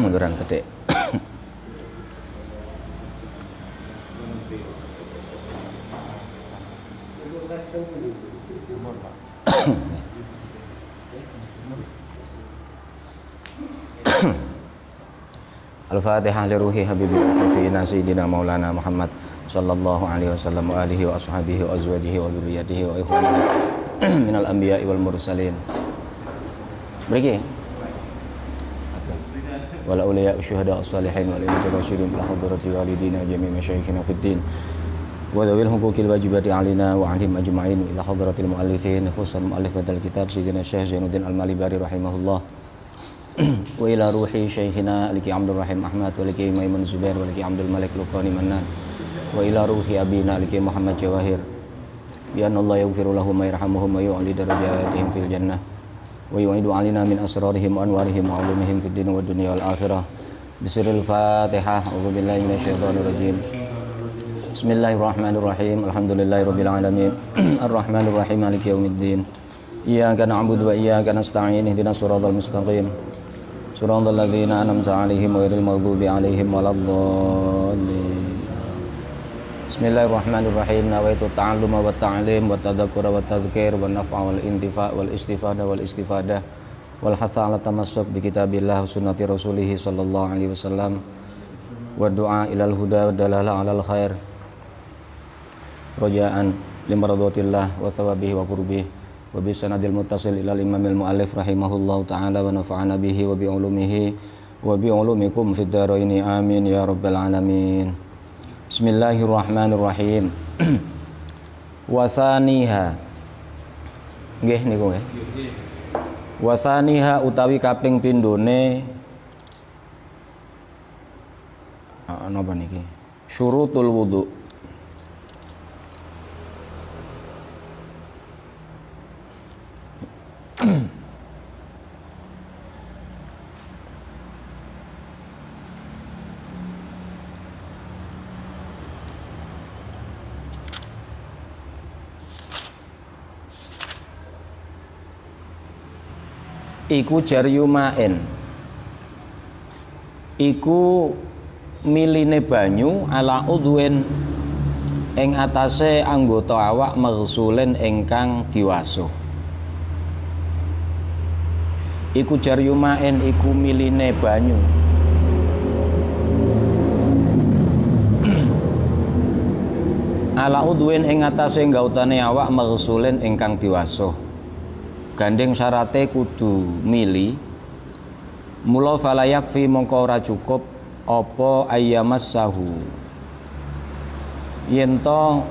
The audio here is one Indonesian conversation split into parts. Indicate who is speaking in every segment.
Speaker 1: munduran gede. Al-Fatihah li ruhi habibi syafiina sayyidina maulana Muhammad sallallahu alaihi wasallam wa alihi wa ashabihi wa azwajihi wa dzurriyyatihi wa ikhwanihi minal anbiya'i wal mursalin. Mriki. Wal auliya syuhada as-salihin wal mubasysyirin bil hadrati walidina jami' masyayikhina fid din wa dzawil huquqil wajibati alaina wa alim ajma'in ila hadratil muallifin khususan muallif badal kitab sayyidina Syekh Zainuddin Al-Malibari rahimahullah wa ila ruhi syekhina Aliki Abdul Rahim Ahmad wa Aliki Maimun Zubair wa Aliki Abdul Malik Luqani Mannan wa ila ruhi abina Aliki Muhammad Jawahir bi anna Allah yaghfiru lahum wa yarhamuhum wa yu'li darajatihim fil jannah wa yu'idu alina min asrarihim wa anwarihim wa ulumihim fid din wa dunya wal akhirah bisiril Fatihah. A'udzu billahi minasyaitonir rajim. Bismillahirrahmanirrahim. Alhamdulillahirabbil alamin arrahmanir rahim maliki yaumiddin iyyaka na'budu wa iyyaka nasta'in ihdinas siratal mustaqim siratal ladzina an'amta 'alaihim ghairil maghdubi 'alaihim waladdallin. Bismillahirrahmanirrahim. Nawaitu ta'alluma wa ta'lim wa tadzakkura wa tadhkir wa naf'a wal intifa' wal istifadah wal hatha 'ala tamassuk bi kitabillah wa sunnati rasulih sallallahu alaihi wasallam wa du'a ilal huda wa dalala 'alal khair raja'an limaradatillah wa thawabihi wa qurbihi wa bi sanadil muttasil ilal imamil muallif rahimahullahu ta'ala wa nafa'ana bihi wa bi ulumihi wa bi ulumikum fid dharaini amin ya rabbal alamin. Bismillahirrahmanirrahim. Wa thaniha nggih niku nggih. Wa thaniha utawi kaping pindhone napa niki? Syurutul wudu. Iku jaryumaen iku miline banyu ala udwen ing atase anggota awak maghsulen ingkang diwasuh. Iku jaryumaen iku miline banyu ala udwen ing atase nggautane awak maghsulen ingkang diwasuh. Gandeng syarate kudu mili mula falayak fi mongko ora cukup apa ayyamas sahu yen to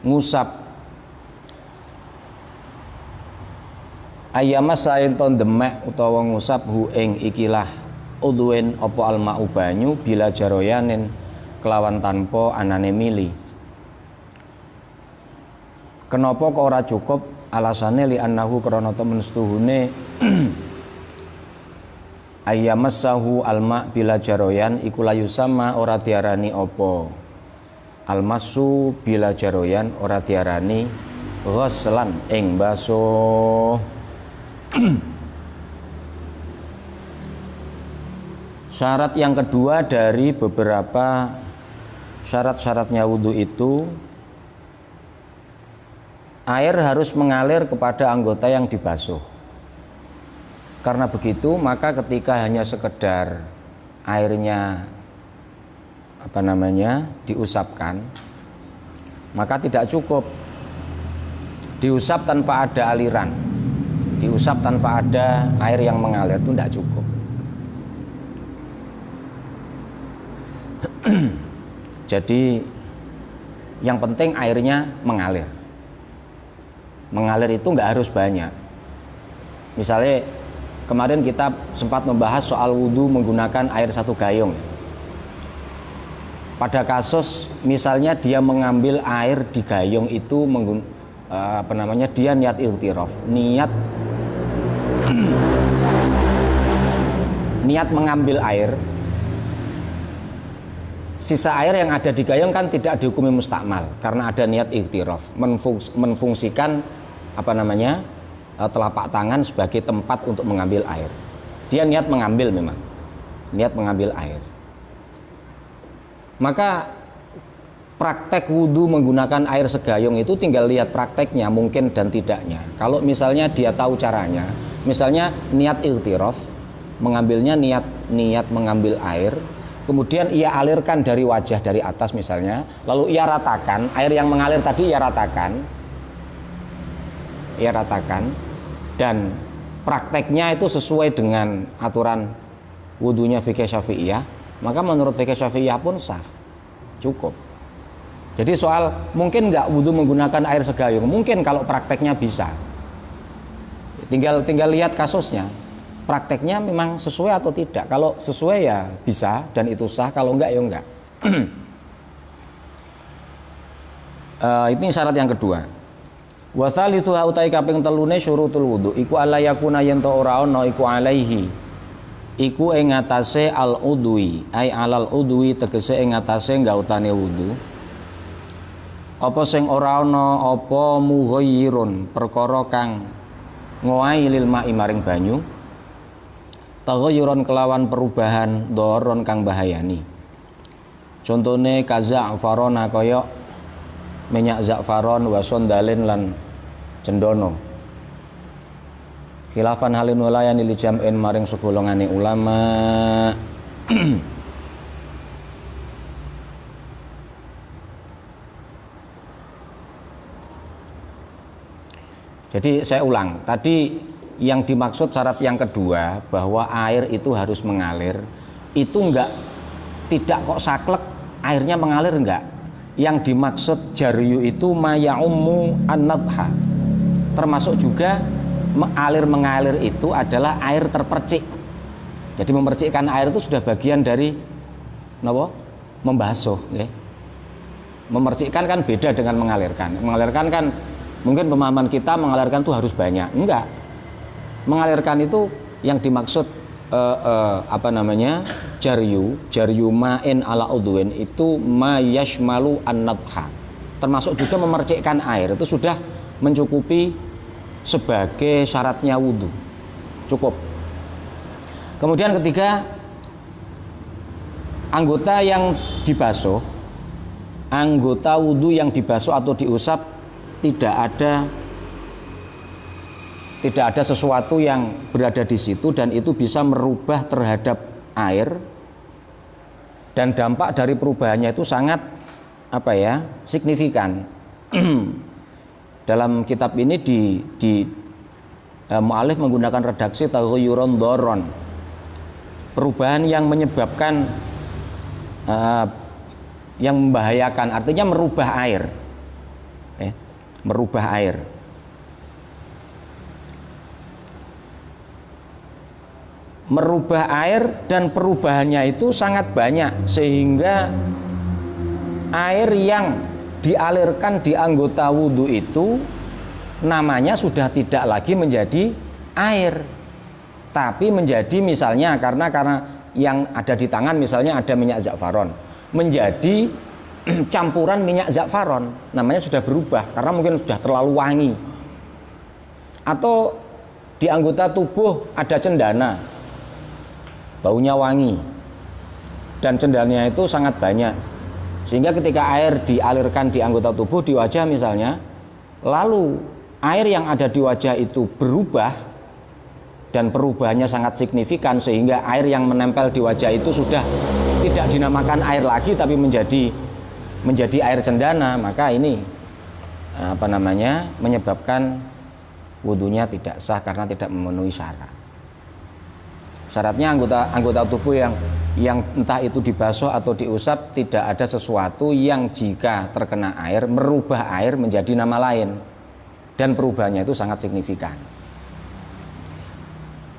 Speaker 1: ngusap ayyamas saen to demek utawa ngusap hu ing ikilah udwen apa almau banyu bila jaroyanin kelawan tanpa anane mili. Kenapa kok ora cukup? Alasane li annahu krana temen setuhune ayyamassahu alma bila jaroyan iku layu sama ora diarani apa almasu bila jaroyan ora diarani ghuslan ing basuh. Syarat yang kedua dari beberapa syarat-syaratnya wudu itu, air harus mengalir kepada anggota yang dibasuh. Karena begitu, maka ketika hanya sekedar airnya diusapkan, maka tidak cukup. Diusap tanpa ada aliran, diusap tanpa ada air yang mengalir itu tidak cukup. Jadi yang penting airnya mengalir. Mengalir itu nggak harus banyak. Misalnya kemarin kita sempat membahas soal wudhu menggunakan air 1 gayung. Pada kasus misalnya dia mengambil air di gayung itu dia niat ightiraf, niat mengambil air. Sisa air yang ada di gayung kan tidak dihukumi mustakmal karena ada niat ightiraf, menfungsikan telapak tangan sebagai tempat untuk mengambil air. Dia niat mengambil memang. Niat mengambil air. Maka praktek wudhu menggunakan air segayung itu tinggal lihat prakteknya mungkin dan tidaknya. Kalau misalnya dia tahu caranya, misalnya niat iltiraf, mengambilnya niat mengambil air, kemudian ia alirkan dari wajah dari atas misalnya, lalu ia ratakan, air yang mengalir tadi ia ratakan, dan prakteknya itu sesuai dengan aturan wudhunya fikih Syafi'iyah, maka menurut fikih Syafi'iyah pun sah, cukup. Jadi soal mungkin nggak wudhu menggunakan air segayung, mungkin kalau prakteknya bisa. Tinggal lihat kasusnya, prakteknya memang sesuai atau tidak. Kalau sesuai ya bisa dan itu sah, kalau enggak ya enggak. Ini syarat yang kedua. Wa tsalitsu utai kaping telune syurutul wudu iku ala yakuna yen to ora ana iku alaihi iku ing atase al udwi ai alal udwi tegese ing atase nggautane wudu apa sing ora ana apa mughayyirun perkara kang ngowahi lil ma'i maring banyu taghayyuran kelawan perubahan doron kang bahayani contone kaza'farona kaya minyak za'faron wa sondalin lan cendono khilafan halin walayani li jam'in maring segolongane ulama. Jadi saya ulang, tadi yang dimaksud syarat yang kedua bahwa air itu harus mengalir, itu tidak kok saklek airnya mengalir enggak. Yang dimaksud jaryu itu maya'ummu an-nabha, termasuk juga mengalir itu adalah air terpercik. Jadi memercikkan air itu sudah bagian dari membasuh ya. Memercikkan kan beda dengan mengalirkan. Mengalirkan kan mungkin pemahaman kita mengalirkan itu harus banyak. Enggak. Mengalirkan itu yang dimaksud jaryu ma'in ala udwin itu ma yashmalu an-nabha, termasuk juga memercikkan air itu sudah mencukupi sebagai syaratnya wudhu, cukup. Kemudian ketiga, anggota yang dibasuh, anggota wudhu yang dibasuh atau diusap tidak ada sesuatu yang berada di situ dan itu bisa merubah terhadap air, dan dampak dari perubahannya itu sangat signifikan. Dalam kitab ini mu'alif menggunakan redaksi taghayyuron doron, perubahan yang menyebabkan yang membahayakan, artinya merubah air, merubah air. Merubah air dan perubahannya itu sangat banyak sehingga air yang dialirkan di anggota wudhu itu namanya sudah tidak lagi menjadi air, tapi menjadi misalnya karena yang ada di tangan misalnya ada minyak za'faron, menjadi campuran minyak za'faron, namanya sudah berubah karena mungkin sudah terlalu wangi. Atau di anggota tubuh ada cendana, baunya wangi dan cendananya itu sangat banyak, sehingga ketika air dialirkan di anggota tubuh, di wajah misalnya, lalu air yang ada di wajah itu berubah dan perubahannya sangat signifikan sehingga air yang menempel di wajah itu sudah tidak dinamakan air lagi tapi menjadi air cendana, maka ini menyebabkan wudhunya tidak sah karena tidak memenuhi syarat. Syaratnya anggota tubuh yang entah itu dibasuh atau diusap tidak ada sesuatu yang jika terkena air merubah air menjadi nama lain dan perubahannya itu sangat signifikan.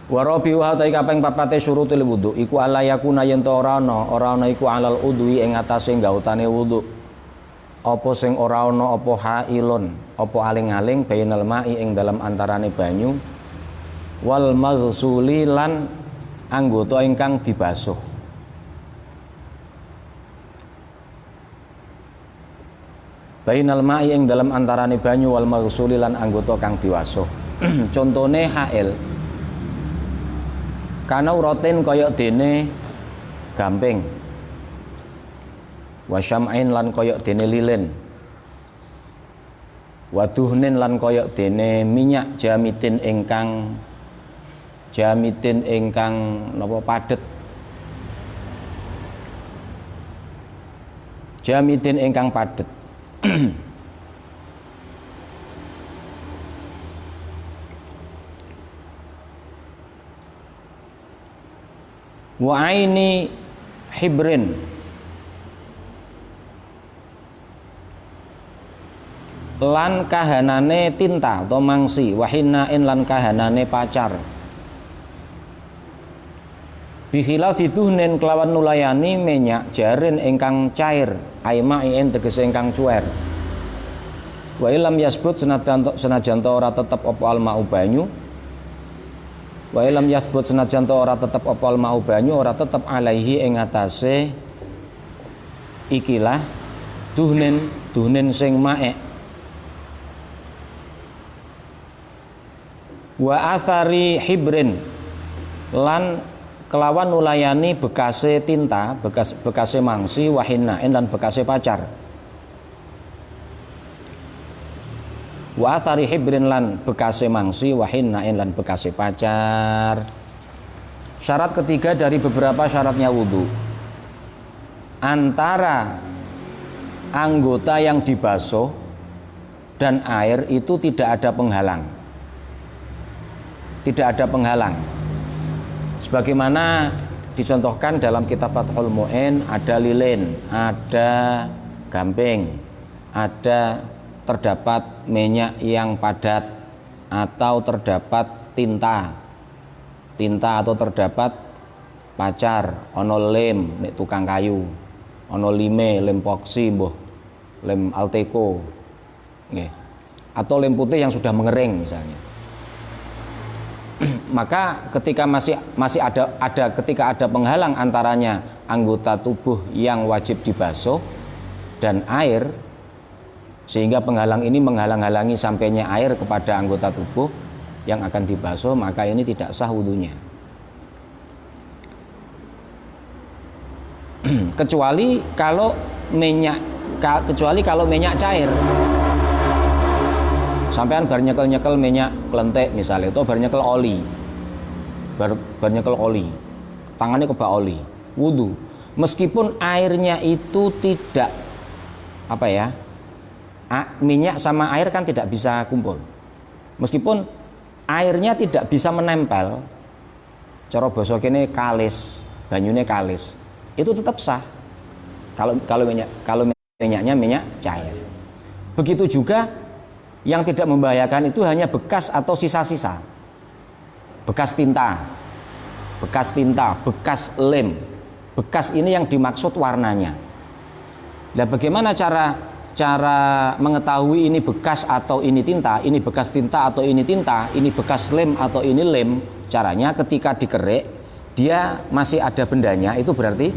Speaker 1: Wa rabiu hatai kaping papate syurutul wudu iku ala yakuna yen to ora ana iku alal udwi ing atase gautane wudu. Apa sing ora ana apa hailun, apa aling-aling bainal ma'i ing dalam antarane banyu wal maghsuli lan anggota ingkang dibasuh. Bainal ma'i ing dalam antarane banyu wal maghsuli lan anggota kang diwasuh. Contone hail. Kana uratin kaya dene gamping. Wa syam'ain lan kaya dene lilin. Wa duhnin lan kaya dene minyak jamitin ingkang napa padet. Jamitin ingkang padet. Wa aini hibrin lan kahanane tinta atau mangsi, wahinain lan kahanane pacar. Bikhilafi duhnin kelawan nulayani minyak jarin ingkang cair, aimain tegese ingkang cuer. Wa ilam yasbut senajan ora tetep apa almau banyu. Wa ilam yasbut senajan ora tetep apa almau banyu, ora tetep alaihi ing atase ikilah duhnin sing maek. Wa athari hibrin lan kelawan nulayani bekase tinta, bekase mangsi, wahinain lan bekase pacar. Wa athari hibrin lan bekase mangsi, wahinain lan bekase pacar. Syarat ketiga dari beberapa syaratnya wudu, antara anggota yang dibasuh dan air itu tidak ada penghalang. Tidak ada penghalang. Sebagaimana dicontohkan dalam kitab Fathul Mu'in, ada lilin, ada gamping, ada terdapat minyak yang padat, atau terdapat tinta atau terdapat pacar, ono lem nek tukang kayu, ono lem poksi, lem alteco, nggih, atau lem putih yang sudah mengering misalnya. Maka ketika masih ada ketika ada penghalang antaranya anggota tubuh yang wajib dibasuh dan air, sehingga penghalang ini menghalang-halangi sampainya air kepada anggota tubuh yang akan dibasuh, maka ini tidak sah wudunya. kecuali kalau minyak cair. Sampean bar nyekel minyak klentek misalnya, atau bar nyekel oli, tangannya kebak oli, wudu, meskipun airnya itu tidak minyak sama air kan tidak bisa kumpul, meskipun airnya tidak bisa menempel, cara basa kene kalis, banyune kalis, itu tetap sah kalau minyaknya minyak cair. Begitu juga yang tidak membahayakan itu hanya bekas atau sisa-sisa, bekas tinta, bekas lem. Bekas ini yang dimaksud warnanya. Nah, bagaimana cara mengetahui ini bekas atau ini tinta, ini bekas tinta atau ini tinta, ini bekas lem atau ini lem? Caranya ketika dikerek, dia masih ada bendanya, itu berarti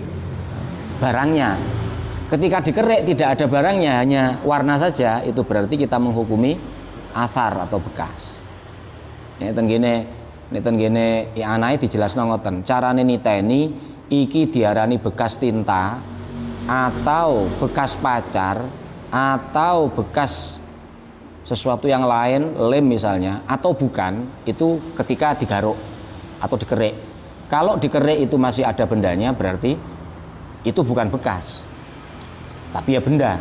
Speaker 1: barangnya. Ketika dikerek tidak ada barangnya, hanya warna saja, itu berarti kita menghukumi athar atau bekas. Neten gene anake dijelasno ngoten. Carane niteni iki diarani bekas tinta atau bekas pacar atau bekas sesuatu yang lain, lem misalnya, atau bukan, itu ketika digaruk atau dikerek. Kalau dikerek itu masih ada bendanya, berarti itu bukan bekas, tapi ya benda,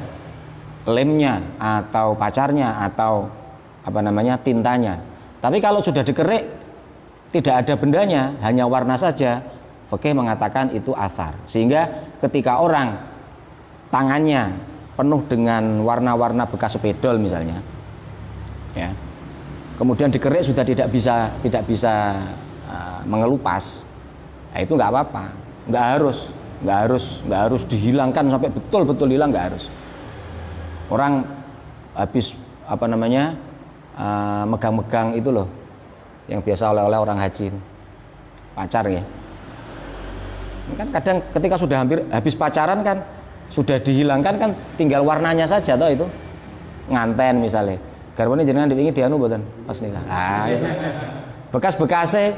Speaker 1: lemnya atau pacarnya atau tintanya. Tapi kalau sudah dikerek tidak ada bendanya, hanya warna saja, fikih mengatakan itu athar. Sehingga ketika orang tangannya penuh dengan warna-warna bekas sepedol misalnya, ya, kemudian dikerek sudah tidak bisa mengelupas, nah itu nggak apa-apa, nggak harus dihilangkan sampai betul-betul hilang, nggak harus. Orang habis megang-megang itu loh, yang biasa oleh orang haji, pacar ya. Kan kadang ketika sudah hampir habis pacaran kan sudah dihilangkan, kan tinggal warnanya saja toh, itu nganten misalnya. Garwane jenengan dipingin dianu mboten pas nikah. Ah, itu. Bekas-bekase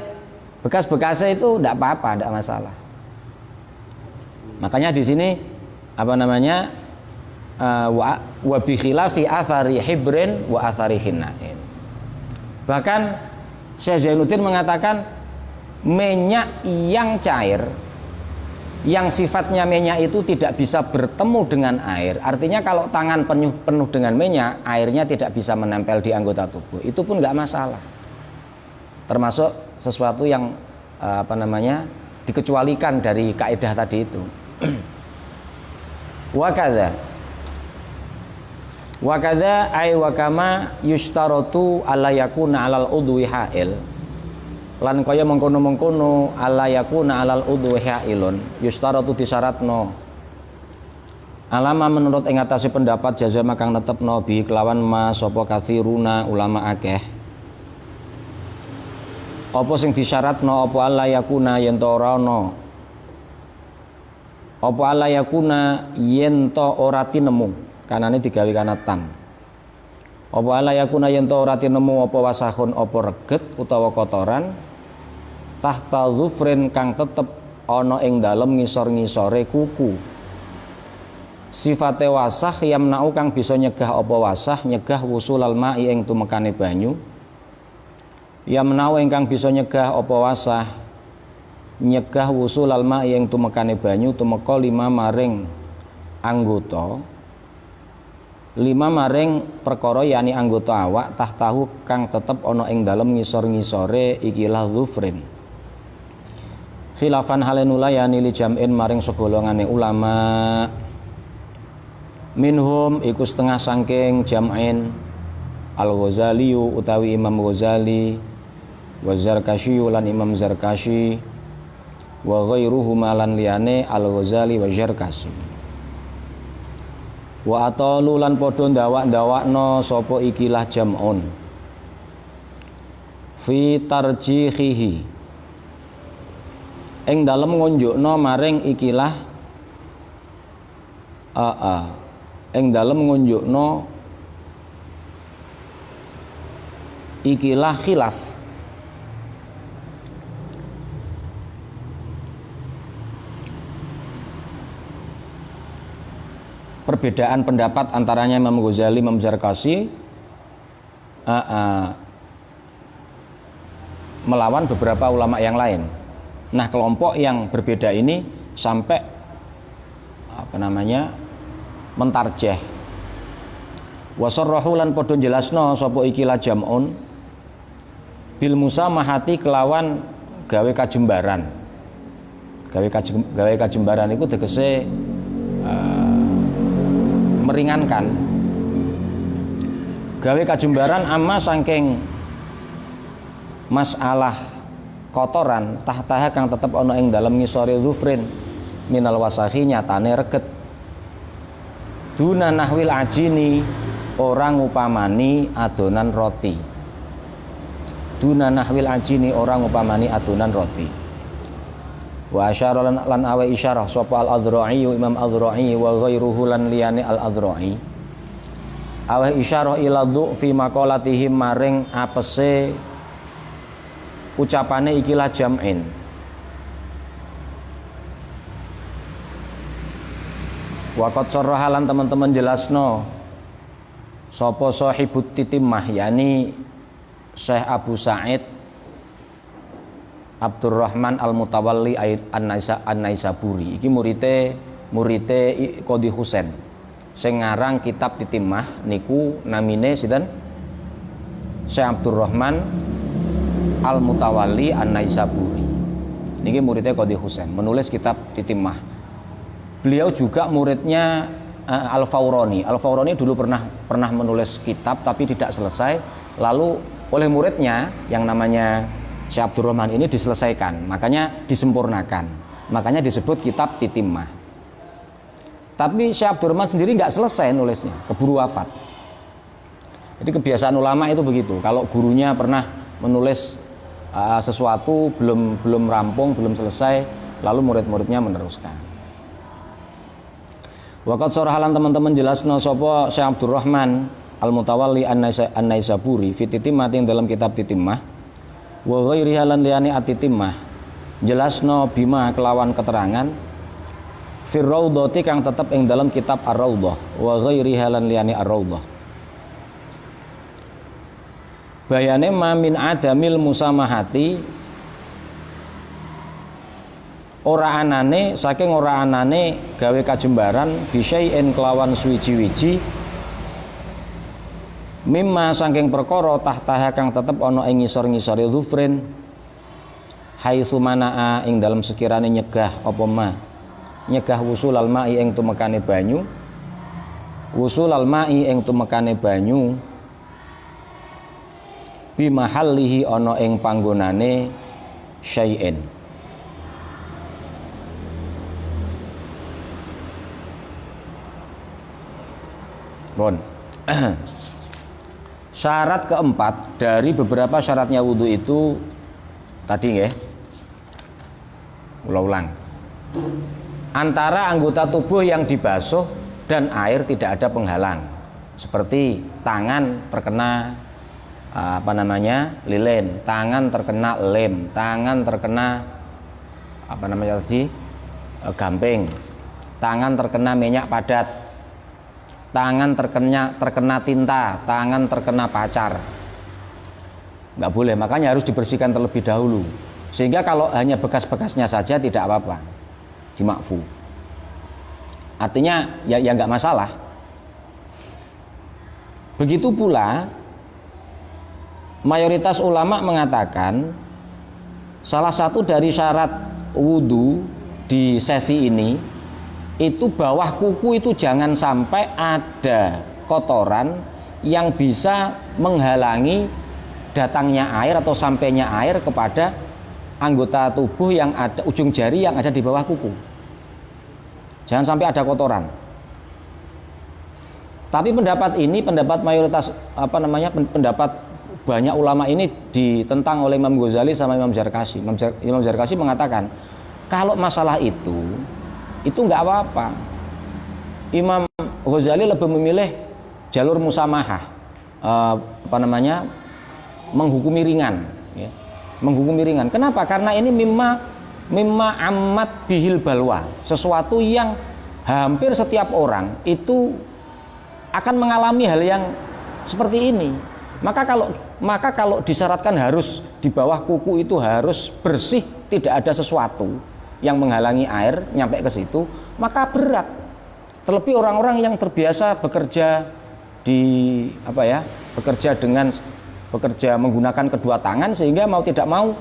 Speaker 1: Bekas-bekasnya itu tidak apa-apa, tidak masalah. Makanya di sini apa namanya wa bi khilafi athari hibrin wa athari hinnain. Bahkan Syekh Zainuddin mengatakan minyak yang cair, yang sifatnya minyak itu tidak bisa bertemu dengan air. Artinya kalau tangan penuh dengan minyak, airnya tidak bisa menempel di anggota tubuh. Itu pun nggak masalah. Termasuk sesuatu yang apa namanya dikecualikan dari kaidah tadi itu. Wakadha ay wakama yushtaratu ala yakuna alal udwi ha'il. Lan kaya mengkono-mengkono ala yakuna alal udwi ha'ilun yushtaratu disyaratno alama menurut ing atase pendapat jazama kang netepno bi kelawan ma sapa kathiruna ulama akeh. Apa sing disyaratno apa ala yakuna yen to ora ana. Apa ala yakuna yen to ora tinemu. Kanane digawe kana tam. Apa ala yakuna yen to ora tinemu apa wasahun apa reget utawa kotoran tahta zufrin kang tetep ana ing dalem ngisor-ngisore kuku. Sifate wasah yamna'u kang bisa nyegah apa wasah nyegah wusulal ma'i ing tumekane banyu. Yamna'u ingkang bisa nyegah apa wasah nyegah wusulal ma'i ing tumekane banyu tumeka lima maring anggota. Lima maring perkara yani anggota awak tahtahu kang tetep ana ing dalem ngisor-ngisore ikilah zufrin. Khilafan halenulayani li jam'in maring segolongane ulama. Minhum iku setengah sangking jam'in Al-Ghazali utawi Imam Ghazali wa Zarkashi lan Imam Zarkashi wa ghairuhuma lan liyane Al-Ghazali wa Zarkashi. Wa atalu lan padha ndawak-ndawakno sapa ikilah jam'un fi tarjihihi ing dalem ngunjukno maring ikilah ing dalem ngunjukno ikilah khilaf perbedaan pendapat antaranya Imam Ghazali, Imam Zarkashi melawan beberapa ulama yang lain. Nah, kelompok yang berbeda ini sampai apa namanya mentarjeh. Wasarrahu lan padha jelasno sapa ikilah jam'un bil musamahati kelawan gawe kajembaran. Gawe kajembaran iku tegese meringankan. Gawe kajembaran amma saking masalah kotoran tahtaha kang tetep ana ing dalem ngisore zufrin minal wasahi nyatane reget. Duna nahwil ajini orang upamani adonan roti. Duna nahwil ajini orang upamani adonan roti. Wa asyara lan awe isyarah sapa al-Adhra'i Imam Adhra'i wa ghairuhu lan liyane al-Adhra'i. Awe isyarah ila fi maqalatihim maring apese ucapane ikilah jam'in. Waqat sarrahalan teman-teman jelasno sapa sahibut titimah yani Syekh Abu Sa'id Abdurrahman Al-Mutawalli An-Naisaburi. Iki murite Qadhi Husain. Sing ngarang kitab titimah niku namine sinten? Syekh Abdurrahman Al-Mutawalli An-Naisaburi. Niki muridnya Qadhi Husain, menulis kitab titimah. Beliau juga muridnya Al-Fawrani. Al-Fawrani dulu pernah menulis kitab tapi tidak selesai, lalu oleh muridnya yang namanya Syekh Abdurrahman ini diselesaikan, makanya disempurnakan. Makanya disebut kitab titimah. Tapi Syekh Abdurrahman sendiri nggak selesai nulisnya, keburu wafat. Jadi kebiasaan ulama itu begitu. Kalau gurunya pernah menulis sesuatu belum rampung, belum selesai, lalu murid-muridnya meneruskan. Waqat sorahalan teman-teman jelasno sapa Syekh Abdurrahman Al-Mutawalli An-Naisaburi fi titimah dalam kitab titimah wa ghairiha lan liyane atitimah jelasno bima kelawan keterangan fir raudhati kang tetep ing dalam kitab ar-raudhah wa ghairiha lan liyane ar-raudhah bayane ma min adamil musamahati ora anane saking ora anane gawe kajembaran bisyai'in kelawan suwiji-wiji mimma saking perkara tahtaha kang tetep ana ing ngisor-ngisore dzufrin haitsu manaa ing dalam sekirane nyegah apa ma nyegah wusul al-ma'i ing tumekane banyu wusul al-ma'i ing tumekane banyu bi mahallihi ana ing panggonane syai'in bon. Syarat keempat dari beberapa syaratnya wudhu itu tadi ya, ulang antara anggota tubuh yang dibasuh dan air tidak ada penghalang seperti tangan terkena lilin, tangan terkena lem, tangan terkena gamping, tangan terkena minyak padat, tangan terkena tinta, tangan terkena pacar, nggak boleh. Makanya harus dibersihkan terlebih dahulu sehingga kalau hanya bekas-bekasnya saja tidak apa-apa, dimakfu. Artinya ya nggak masalah. Begitu pula mayoritas ulama mengatakan salah satu dari syarat wudhu di sesi ini itu bawah kuku itu jangan sampai ada kotoran yang bisa menghalangi datangnya air atau sampainya air kepada anggota tubuh yang ada ujung jari yang ada di bawah kuku. Jangan sampai ada kotoran. Tapi pendapat ini, pendapat mayoritas pendapat banyak ulama ini ditentang oleh Imam Ghazali sama Imam Zarkashi. Imam Zarkashi mengatakan kalau masalah itu nggak apa-apa. Imam Ghazali lebih memilih jalur musamahah, menghukumi ringan, ya. Menghukumi ringan. Kenapa? Karena ini mimma amat bihil balwa, sesuatu yang hampir setiap orang itu akan mengalami hal yang seperti ini. Maka kalau disyaratkan harus di bawah kuku itu harus bersih, tidak ada sesuatu yang menghalangi air nyampe ke situ, maka berat. Terlebih orang-orang yang terbiasa bekerja bekerja menggunakan kedua tangan sehingga mau tidak mau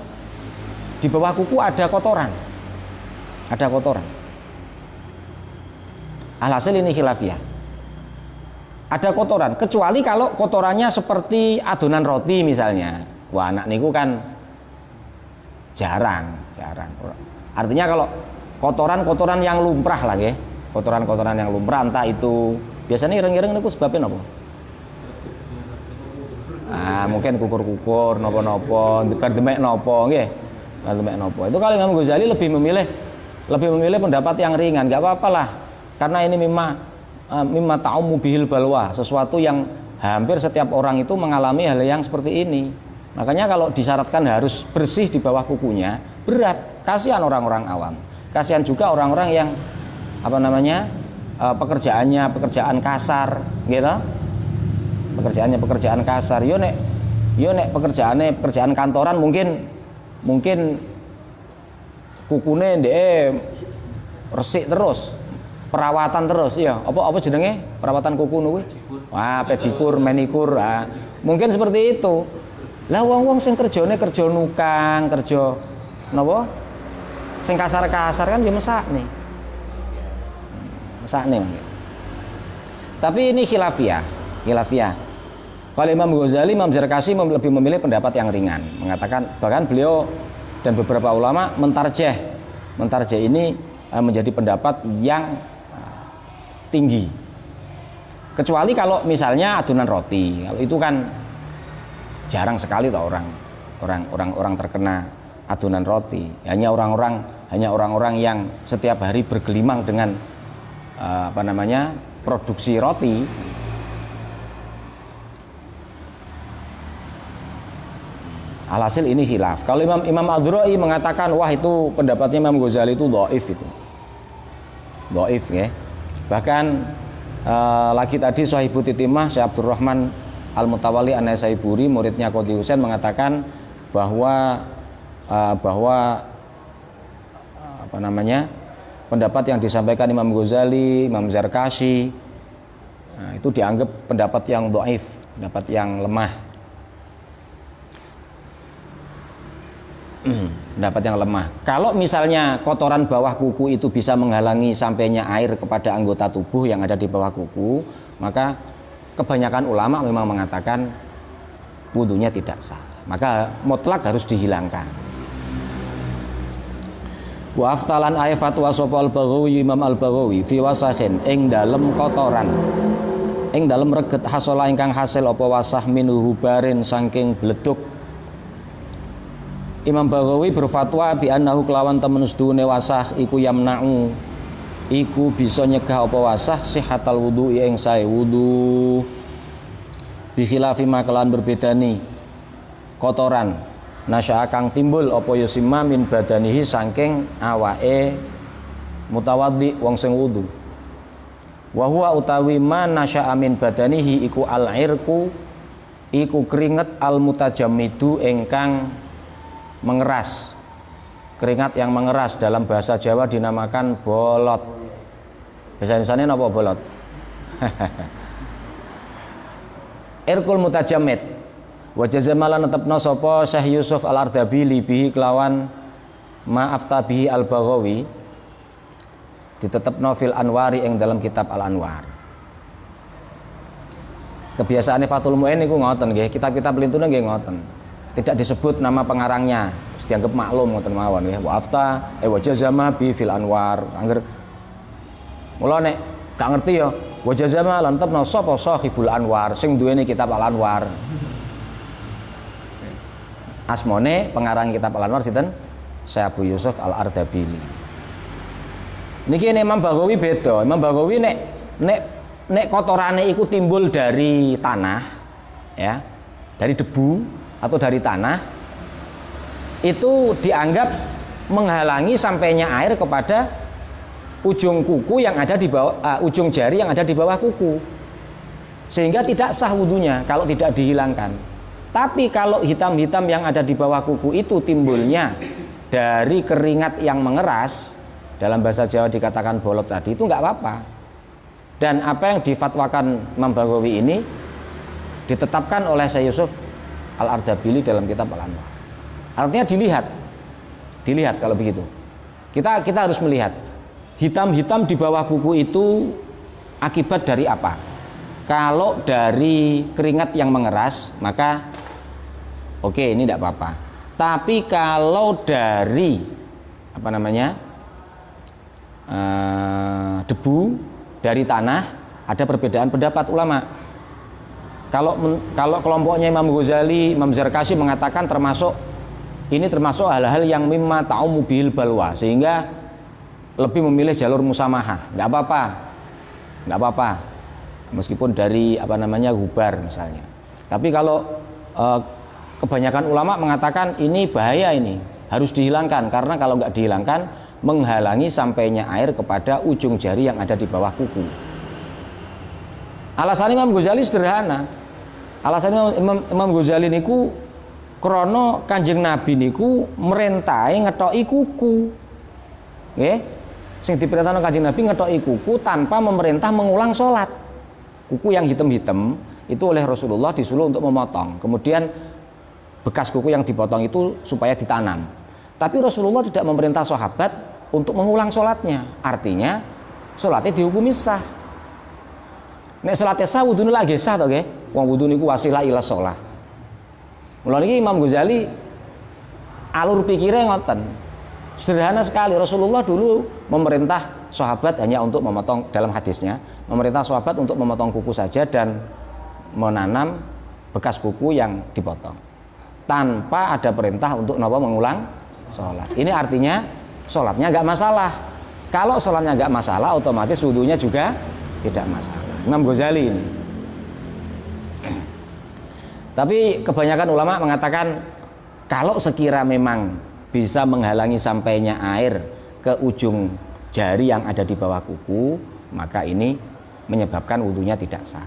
Speaker 1: di bawah kuku ada kotoran. Ada kotoran. Alhasil ini khilafiyah. Ada kotoran, kecuali kalau kotorannya seperti adonan roti misalnya. Wah, anak niku kan jarang. Artinya kalau kotoran-kotoran yang lumrah lah ya, kotoran-kotoran yang lumrah, entah itu biasanya ireng-ireng niku sebabnya apa? Mungkin kukur-kukur, nopo-nopo, berdemek nopo, nggih. Berdemek nopo. Itu kalau Imam Ghazali lebih memilih pendapat yang ringan, nggak apa-apa lah. Karena ini mimma ta'ummu bihil balwa, sesuatu yang hampir setiap orang itu mengalami hal yang seperti ini. Makanya kalau disyaratkan harus bersih di bawah kukunya, berat. Kasihan orang-orang awam. Kasihan juga orang-orang yang pekerjaan kasar, gitu. Pekerjaan kasar. Yo nek pekerjaan kantoran mungkin kukune ndek resik terus, perawatan terus, ya. Apa jenenge? Perawatan kuku kuwi? Wah, pedikur, manikur. Mungkin seperti itu. Lah wong-wong sing kerjane kerja nukang, kerja napa? Sing kasar-kasar kan ya mesakne. Tapi ini khilafiyah. Kalau Imam Ghazali, Imam Zarkashi lebih memilih pendapat yang ringan, mengatakan bahkan beliau dan beberapa ulama mentarjeh ini menjadi pendapat yang tinggi. Kecuali kalau misalnya adonan roti, kalau itu kan jarang sekali toh orang terkena adonan roti. Hanya orang-orang yang setiap hari bergelimang dengan produksi roti. Alhasil ini khilaf. Kalau Imam Adhroi mengatakan wah itu pendapatnya Imam Ghazali itu dhaif itu. Dhaif ya. Bahkan lagi tadi Shahibut Titimah Syekh Abdurrahman Al-Mutawalli An-Nasaiburi muridnya Qadhi Husain mengatakan bahwa pendapat yang disampaikan Imam Ghazali, Imam Zarkashi itu dianggap pendapat yang dhaif, pendapat yang lemah. Pendapat yang lemah. Kalau misalnya kotoran bawah kuku itu bisa menghalangi sampainya air kepada anggota tubuh yang ada di bawah kuku, maka kebanyakan ulama memang mengatakan wudunya tidak sah. Maka mutlak harus dihilangkan. Wa aftalan ay fatwa sapa al-Baghawi Imam al-Baghawi fi wasakhin ing dalem kotoran. Ing dalem reget hasola ingkang hasil apa wasah minuhu barin saking bleduk. Imam Baghawi berfatwa bi annahu kelawan temen sedune wasah iku yamna'u iku bisa nyegah apa wasah sihatal wudu ing sae wudu bi khilafi makalan berbedani kotoran nasya kang timbul apa yusimma min badanihi saking awake mutawaddi wong sing wudu wa huwa utawi ma nasya min badanihi iku al-irku iku keringet al-mutajammidu ingkang mengeras, keringat yang mengeras dalam bahasa Jawa dinamakan bolot. Bahasa Indonesia apa bolot? Irkul mutajamid. Wa jazamalan netepna sapa Syekh Yusuf Al-Ardabili bihi kelawan ma'afta bihi Al-Baghawi ditetepna fil Anwari ing dalam kitab Al-Anwar. Kebiasaane Fathul Mu'in niku ngoten nggih, kitab-kitab lintune nggih ngoten. Tidak disebut nama pengarangnya, dianggap maklum ngoten mawon nggih. Wa afta wa jazama bi fil Anwar. Angger mula nek gak ngerti ya, wa jazama lan tetepna sapa Shahibul Anwar sing duweni kitab Al-Anwar. Asmone pengarang kitab Al-Anwar sinten? Syekh Abu Yusuf Al-Ardabili. Niki Imam Baghawi beda. Imam Baghawi nek kotorane iku timbul dari tanah ya, dari debu atau dari tanah itu dianggap menghalangi sampainya air kepada ujung kuku yang ada di bawah ujung jari yang ada di bawah kuku sehingga tidak sah wudunya kalau tidak dihilangkan. Tapi kalau hitam-hitam yang ada di bawah kuku itu timbulnya dari keringat yang mengeras, dalam bahasa Jawa dikatakan bolot tadi, itu nggak apa-apa. Dan apa yang difatwakan Imam Baghawi ini ditetapkan oleh Syekh Yusuf Al-Ardabili dalam kitab Al-Anwar. Artinya dilihat kalau begitu. Kita harus melihat hitam-hitam di bawah kuku itu akibat dari apa? Kalau dari keringat yang mengeras, maka oke, ini tidak apa-apa. Tapi kalau dari debu dari tanah, ada perbedaan pendapat ulama. Kalau kelompoknya Imam Ghazali, Imam Zarkashi mengatakan termasuk hal-hal yang mimma ta'umu bil balwa, sehingga lebih memilih jalur musamahah. Nggak apa-apa. Meskipun dari gubar misalnya. Tapi kalau kebanyakan ulama mengatakan ini bahaya, ini harus dihilangkan, karena kalau nggak dihilangkan menghalangi sampainya air kepada ujung jari yang ada di bawah kuku. Alasan Imam Ghazali sederhana. Alasan Imam Ghazali niku krana Kanjeng Nabi niku merintahe ngetoki kuku. Nggih. Sing diperintahkan Kanjeng Nabi ngetoki kuku tanpa memerintah mengulang sholat. Kuku yang hitam-hitam itu oleh Rasulullah disuruh untuk memotong. Kemudian bekas kuku yang dipotong itu supaya ditanam. Tapi Rasulullah tidak memerintah sahabat untuk mengulang sholatnya. Artinya sholatnya dihukumi sah. Nek sholatnya sah, wudune lagi sah to nggih. Wong wudu niku wasilah ila shalah. Mula niki Imam Ghazali alur pikirnya ngoten. Sederhana sekali. Rasulullah dulu memerintah sahabat hanya untuk memotong, dalam hadisnya, memerintah sahabat untuk memotong kuku saja dan menanam bekas kuku yang dipotong. Tanpa ada perintah untuk mengulang sholat. Ini artinya sholatnya nggak masalah. Kalau sholatnya nggak masalah, otomatis wudunya juga tidak masalah. Imam Ghazali ini. Tapi kebanyakan ulama mengatakan Kalau sekira memang bisa menghalangi sampainya air ke ujung jari yang ada di bawah kuku, maka ini menyebabkan wudunya tidak sah.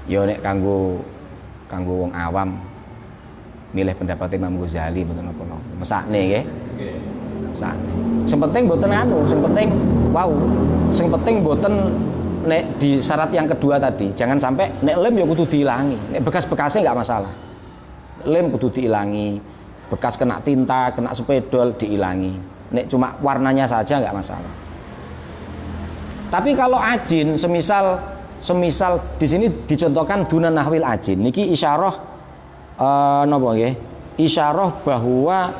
Speaker 1: Yo nek kanggo wong awam milih pendapat Imam Ghazali mboten napa-napa. Mesakne nggih. Mesakne. Sing penting mboten anu, sing penting sing penting mboten nek di syarat yang kedua tadi, jangan sampai nek lem ya kudu diilangi. Nek bekas-bekasnya enggak masalah. Lem kudu diilangi. Bekas kena tinta, kena spidol diilangi. Nek cuma warnanya saja enggak masalah. Tapi kalau ajin, semisal di sini dicontohkan dunan nahwil ajin. Niki isyarah napa nggih? Isyarah bahwa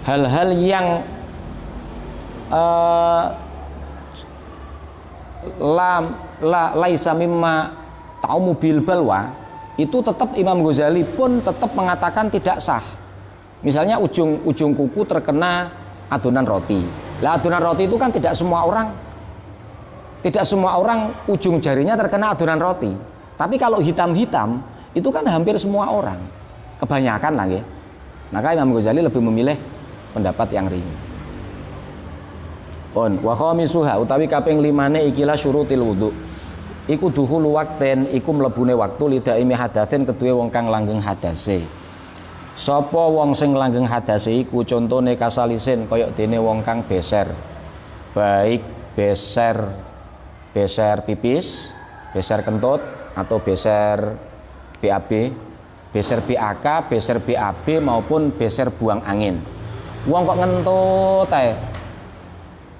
Speaker 1: hal-hal yang laisa mimma ta'umu bil balwa itu tetap Imam Ghazali pun tetap mengatakan tidak sah. Misalnya ujung kuku terkena adonan roti. Lah adonan roti itu kan tidak semua orang ujung jarinya terkena adonan roti. Tapi kalau hitam-hitam itu kan hampir semua orang. Kebanyakan lah ya. Maka Imam Ghazali lebih memilih pendapat yang ringan. Wa khamisuha utawi kaping 5 ikilah syurutil wudu. Iku duhulu wakten, iku mlebune waktu lidaimi hadatsin keduwe wong kang langgeng hadase. Sapa wong sing langgeng hadase iku contone kasalisin kaya dene wong kang beser. Baik beser pipis, beser kentut atau beser BAB, beser BAK, beser BAB maupun beser buang angin. Wong kok ngentut ae.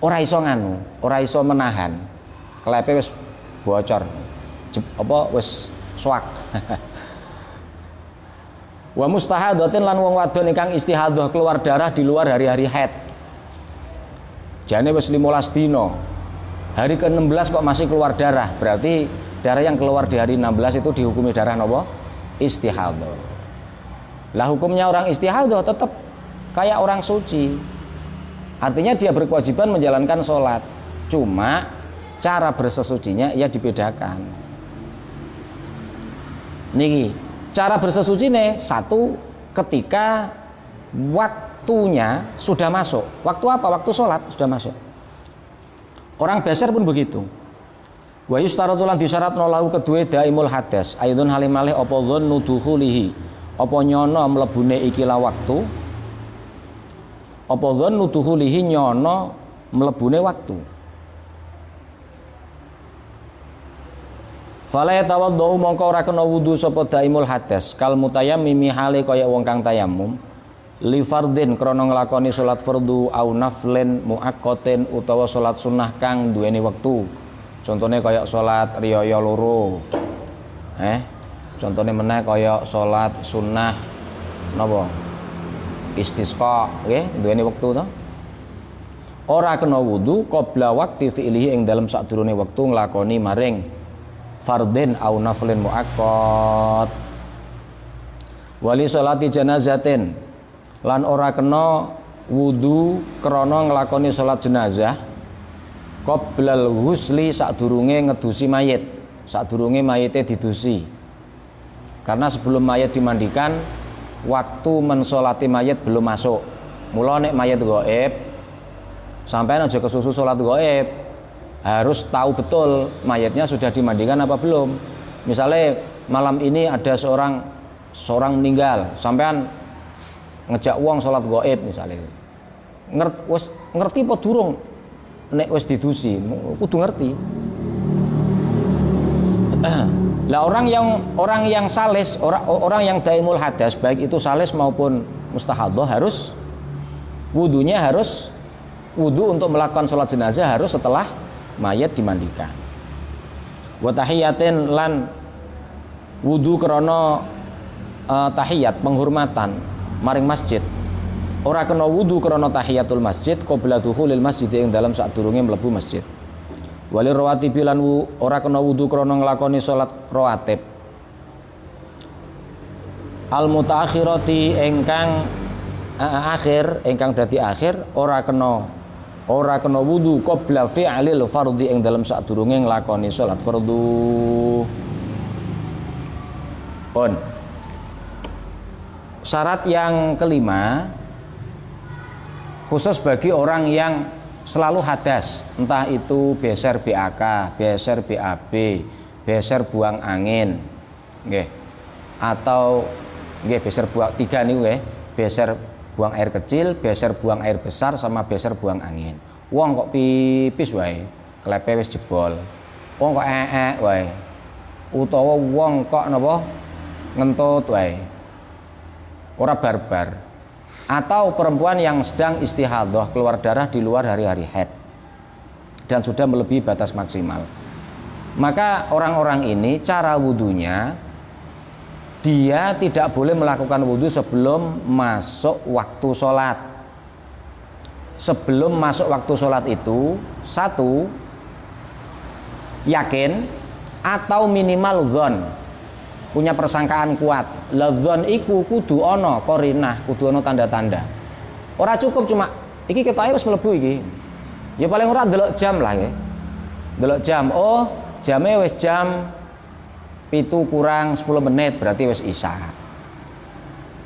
Speaker 1: Ora iso nganu, ora iso menahan. Klepe wis bocor. Wis swak. Wa mustahadatin lan wong wadon ingkang istihadah keluar darah di luar hari-hari haid. Jane wis 15 dina. Hari ke-16 kok masih keluar darah, berarti darah yang keluar di hari 16 itu dihukumi darah napa? Istihadah. Lah hukumnya orang istihadah tetap kayak orang suci. Artinya dia berkewajiban menjalankan sholat. Cuma cara bersesucinya ia dibedakan. Niki, cara bersesuci nih satu ketika waktunya sudah masuk. Waktu apa? Waktu sholat sudah masuk. Orang beser pun begitu. Wa yustaratu lan disyaratno lahu kedue daimul hadas. Aidun halimalih apa dzannu duhulihi. Apa nyono mlebune ikilah waktu. Apa dzannu duhulihi nyono mlebune waktu. Fala yatawaddu mongko ora kena wudu sapa daimul hadas kal mutayammimi hale kaya wong kang tayammum. Li fardin krana nglakoni salat fardu au naflen muaqqatin utawa salat sunnah kang duweni wektu. Contone kaya salat riyaya loro. Contone meneh kaya salat sunnah napa? Istisqa, nggih, duweni wektu to. Ora kena wudu qabla waqti fi'lihi ing dalem sadurunge wektu nglakoni maring fardin au naflen muaqqat. Wali salati janazatin lan ora kena wudu krana nglakoni salat jenazah qoblal ghusli sadurunge ngedusi mayit, sadurunge mayite didusi. Karena sebelum mayit dimandikan, waktu mensolati mayit belum masuk. Mula nek mayit gaib, sampean aja kesusu salat gaib. Harus tahu betul mayitnya sudah dimandikan apa belum. Misalnya malam ini ada seorang meninggal, sampean ngejak wong salat gaib misalnya. Ngerti apa durung nek wis didusi, kudu ngerti. Lah orang yang salis, orang yang daimul hadas baik itu salis maupun mustahadhah harus wudunya harus wudu untuk melakukan salat jenazah harus setelah mayat dimandikan. Wa tahiyatin lan wudu krana tahiyat penghormatan maring masjid. Ora kena wudu krana tahiyatul masjid qabla dukhulil masjid ing dalam sadurunge mlebu masjid. Wali rawatib lan ora kena wudu krana nglakoni salat rawatib. Al mutaakhirati ingkang akhir ingkang dadi akhir ora kena wudu qabla fi'lil fardhi ing dalam sadurunge nglakoni salat fardu. syarat yang kelima khusus bagi orang yang selalu hadas, entah itu beser BAK, beser BAB, beser buang angin, nggih. Atau nggih beser buang tiga niku nggih, beser buang air kecil, beser buang air besar sama beser buang angin. Wong kok pipis wae, klepe wis jebol. Wong kok wae. Utawa wong kok napa ngentut wae. Ora barbar. Atau perempuan yang sedang istihadhah, keluar darah di luar hari-hari haid dan sudah melebihi batas maksimal, maka orang-orang ini cara wudunya dia tidak boleh melakukan wudu sebelum masuk waktu sholat. Sebelum masuk waktu sholat itu, satu, yakin atau minimal dzon, punya persangkaan kuat. Ladzon iku kudu ana qarinah, kudu ana tanda-tanda. Ora cukup cuma iki ketoke wis mlebu iki. Ya paling ora ndelok jam lah ya. Ndelok jam, oh jame wis jam 7 kurang 10 menit berarti wis isya.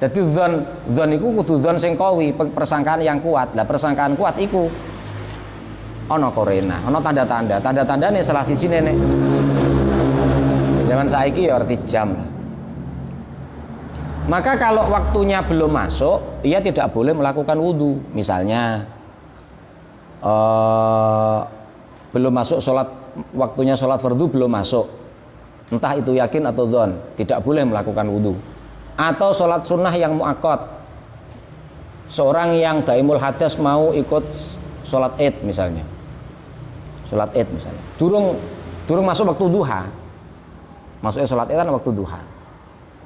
Speaker 1: Dadi dzon iku kudu dzon sing qawi, persangkaan yang kuat. Lah persangkaan kuat iku ana qarinah, ana tanda-tanda. Tanda-tandane salah siji nek zaman saiki ya arti jam. Maka kalau waktunya belum masuk, ia tidak boleh melakukan wudhu. Misalnya belum masuk sholat, waktunya sholat fardu belum masuk, entah itu yakin atau dzon, tidak boleh melakukan wudhu. Atau sholat sunnah yang muakkad, seorang yang daimul hadas mau ikut sholat id misalnya, sholat id misalnya, durung masuk waktu duha. Maksudnya sholat itu kan waktu duha,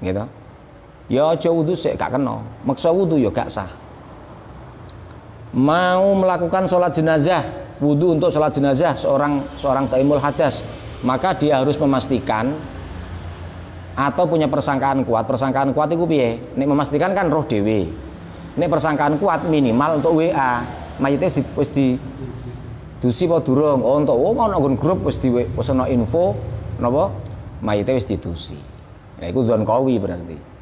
Speaker 1: gitu. Ya aja wudu sik gak kena, maksa wudu ya gak sah. Mau melakukan sholat jenazah, wudu untuk sholat jenazah seorang taimul hadas, maka dia harus memastikan atau punya persangkaan kuat. Persangkaan kuat itu piye? Nek memastikan kan roh dewe. Nek persangkaan kuat minimal untuk WA, mayite wis di dusi apa durung? Oh untuk mau nang grup wis ana info napa? Mayite wis didusi. Ya iku dzon qawi berarti.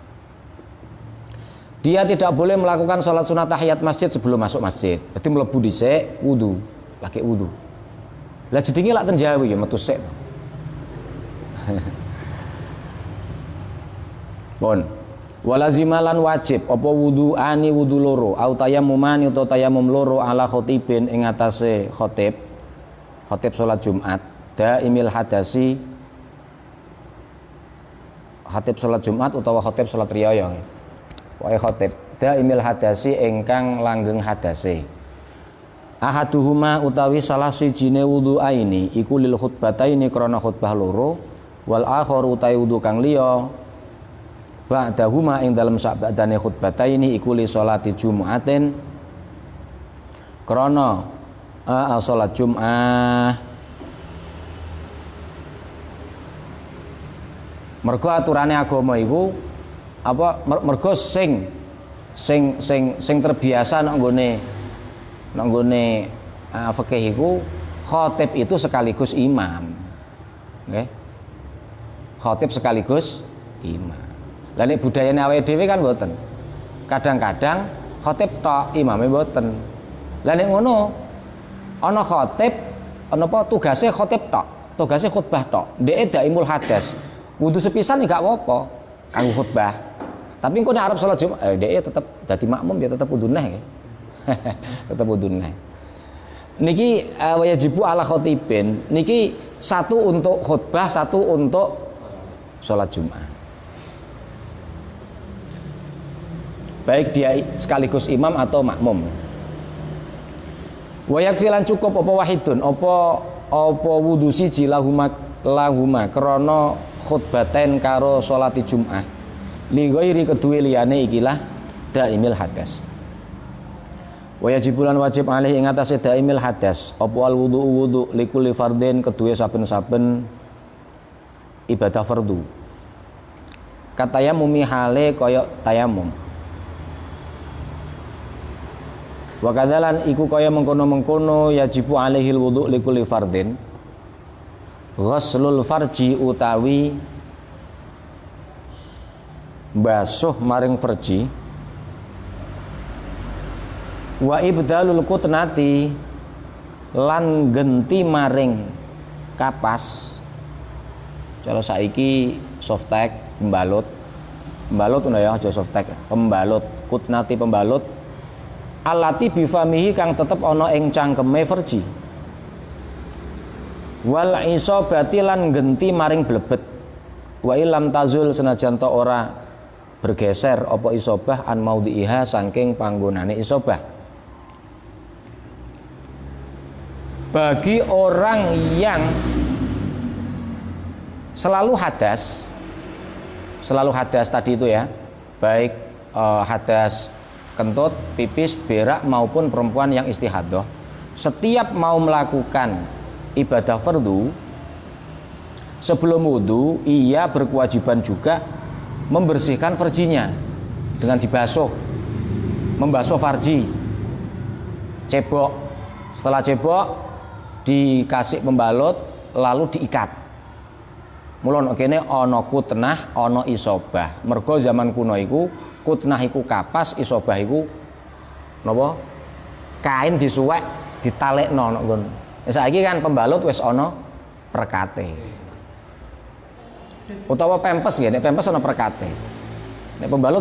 Speaker 1: Dia tidak boleh melakukan sholat sunat tahiyat masjid sebelum masuk masjid. Berarti mlebu dhisik wudu, lagi wudu. Lah jedinge lak ten Jawi ya metu sik to. Pun walazimalan wajib apa wudu'ani wudu loro au tayammumani utawa tayammum loro ala khatibin ing atase khatib salat Jumat daimil hadasi, khatib salat Jumat utawa khatib salat riyaya. Wae khatib daimil hadasi ingkang langgeng hadase. Ahaduhuma utawi salah sijine wudu'aini iku lil khutbataini krana khutbah loro, wal akhar utawi wudu kang liya ba'dahuma ing dalem sakbadane khutbataini iku li sholati Jumu'atin krana salat Jum'ah. Mergo aturane agama iku apa mergo sing terbiasa nang nggone fikih iku khatib itu sekaligus imam. Nggih. Khatib sekaligus imam. Lah nek budayane awake dhewe kan mboten. Kadang-kadang khatib tok, imame mboten. Lah nek ngono ana khatib ana apa tugase khatib tok, tugase khutbah tok. Dheke daimul hadas. Wudu sepisan ya gak apa-apa kanggo khutbah. Tapi engko nek arep salat Jumat, dhek tetep dadi makmum ya tetep wudu neh. Tetep wudu neh. Niki wajibu ala khatibin. Niki satu untuk khutbah, satu untuk salat Jumat. Baik dia sekaligus imam atau makmum. Wa yakfilan cukup apa wahidun, apa wudu siji lahuma krana khutbaten karo salati Jumat. Li ghairi kedue liyane ikilah daimil hadas. Wa yajibulan wajib alih ing atase daimil hadas apa al wudu likulli fardhin kedue saben-saben ibadah fardu. Katayamumi hale kaya tayamum. Wa kadzalan iku kaya mengkono-mengkono yajibu alaihil wudu likulli fardhin. Ghuslul farji utawi basuh maring farji Wa ibdalul kutnati lan genti maring kapas. Kalau saiki softtek pembalut ya aja softtek, pembalut kutnati pembalut alati bifamihi kang tetep ana ing cangkeme verji. Wal isobati lan genti maring blebet. Wa ilam tazul senajan ta ora bergeser apa isobah an maudhiha saking panggonane isobah. Bagi orang yang selalu hadas tadi itu ya, baik hadas kentut, pipis, berak maupun perempuan yang istihadah, setiap mau melakukan ibadah fardu sebelum wudu ia berkewajiban juga membersihkan farjinya dengan dibasuh, membasuh farji, cebok, setelah cebok dikasih pembalut lalu diikat. Mulon kene ana kutnah, ana isobah. Mergo zaman kuno iku kutnah iku kapas, isobah iku napa? Kain disuwek, ditalekno nek nggon. Saiki kan pembalut wis ana perkate. Utawa pempes ya, nek pempes ana perkate. Nek pembalut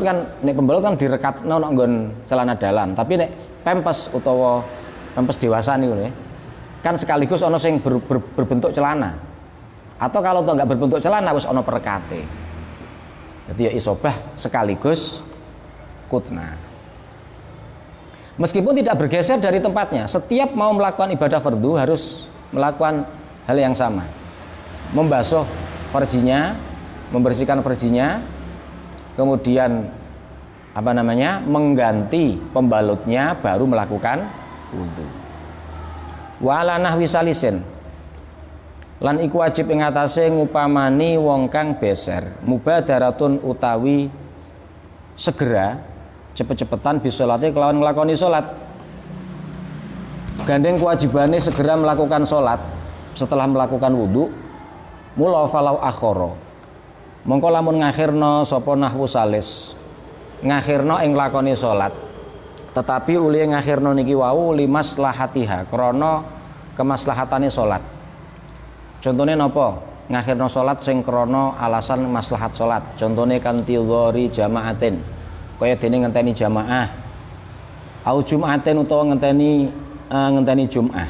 Speaker 1: kan direkatno nek nggon celana dalam, tapi nek pempes utawa pempes dewasa niku kan sekaligus ana sing berbentuk celana. Atau kalau nggak berbentuk celana wis ana perkate. Jadi ya isobah sekaligus kutna. Meskipun tidak bergeser dari tempatnya, setiap mau melakukan ibadah fardu harus melakukan hal yang sama. Membasuh farjinya, membersihkan farjinya, kemudian mengganti pembalutnya baru melakukan wudu. Wa ala nahwi salisin lan iku wajib ing atase ngupamani wong kang beser mubadaratun utawi segera cepet-cepetan bisolate kelawan nglakoni salat. Gandeng kewajibane segera melakukan salat setelah melakukan wudu. Mula falau akhara mongko lamun ngakhirna sapa nahwu salis ngakhirna ing lakoni salat, tetapi uli ngakhirna niki wau limaslahatiha krana kemaslahatane salat. Contohnya napa? Ngakhirna salat sing krana alasan maslahat salat. Contohnya kanthi dzori jamaatin. Kaya dene ngenteni jamaah. Au jum'atin utawa ngenteni Jum'ah.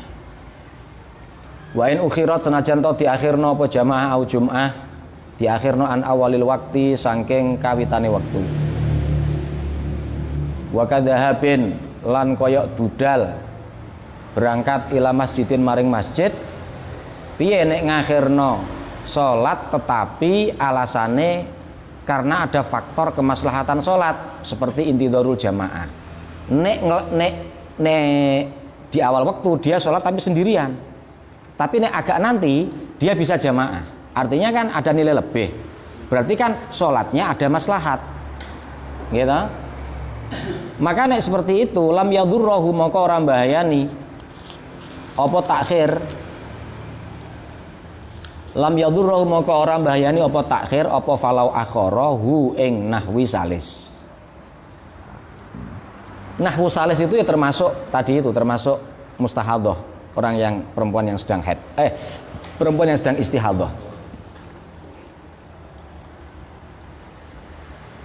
Speaker 1: Wa in ukhirat senajan to diakhirna apa jamaah au Jum'ah, diakhirna an awalil waqti saking kawitane wektu. Wa kadzahabin lan koyok budal berangkat ila masjidin maring masjid. Piye nek ngakhirno salat tetapi alasane karena ada faktor kemaslahatan salat seperti intidharul jamaah. Nek di awal waktu dia salat tapi sendirian. Tapi nek agak nanti dia bisa jamaah. Artinya kan ada nilai lebih. Berarti kan salatnya ada maslahat. Gitu. Maka nek seperti itu lam yadurruhu maka ora bahayani apa takhir. Lam yadurruhu maka ora bahayani apa takhir apa falau akhara hu ing nahwi salis. Nahwu salis itu ya termasuk mustahadhah, orang yang perempuan yang sedang haid. Perempuan yang sedang istihadhah.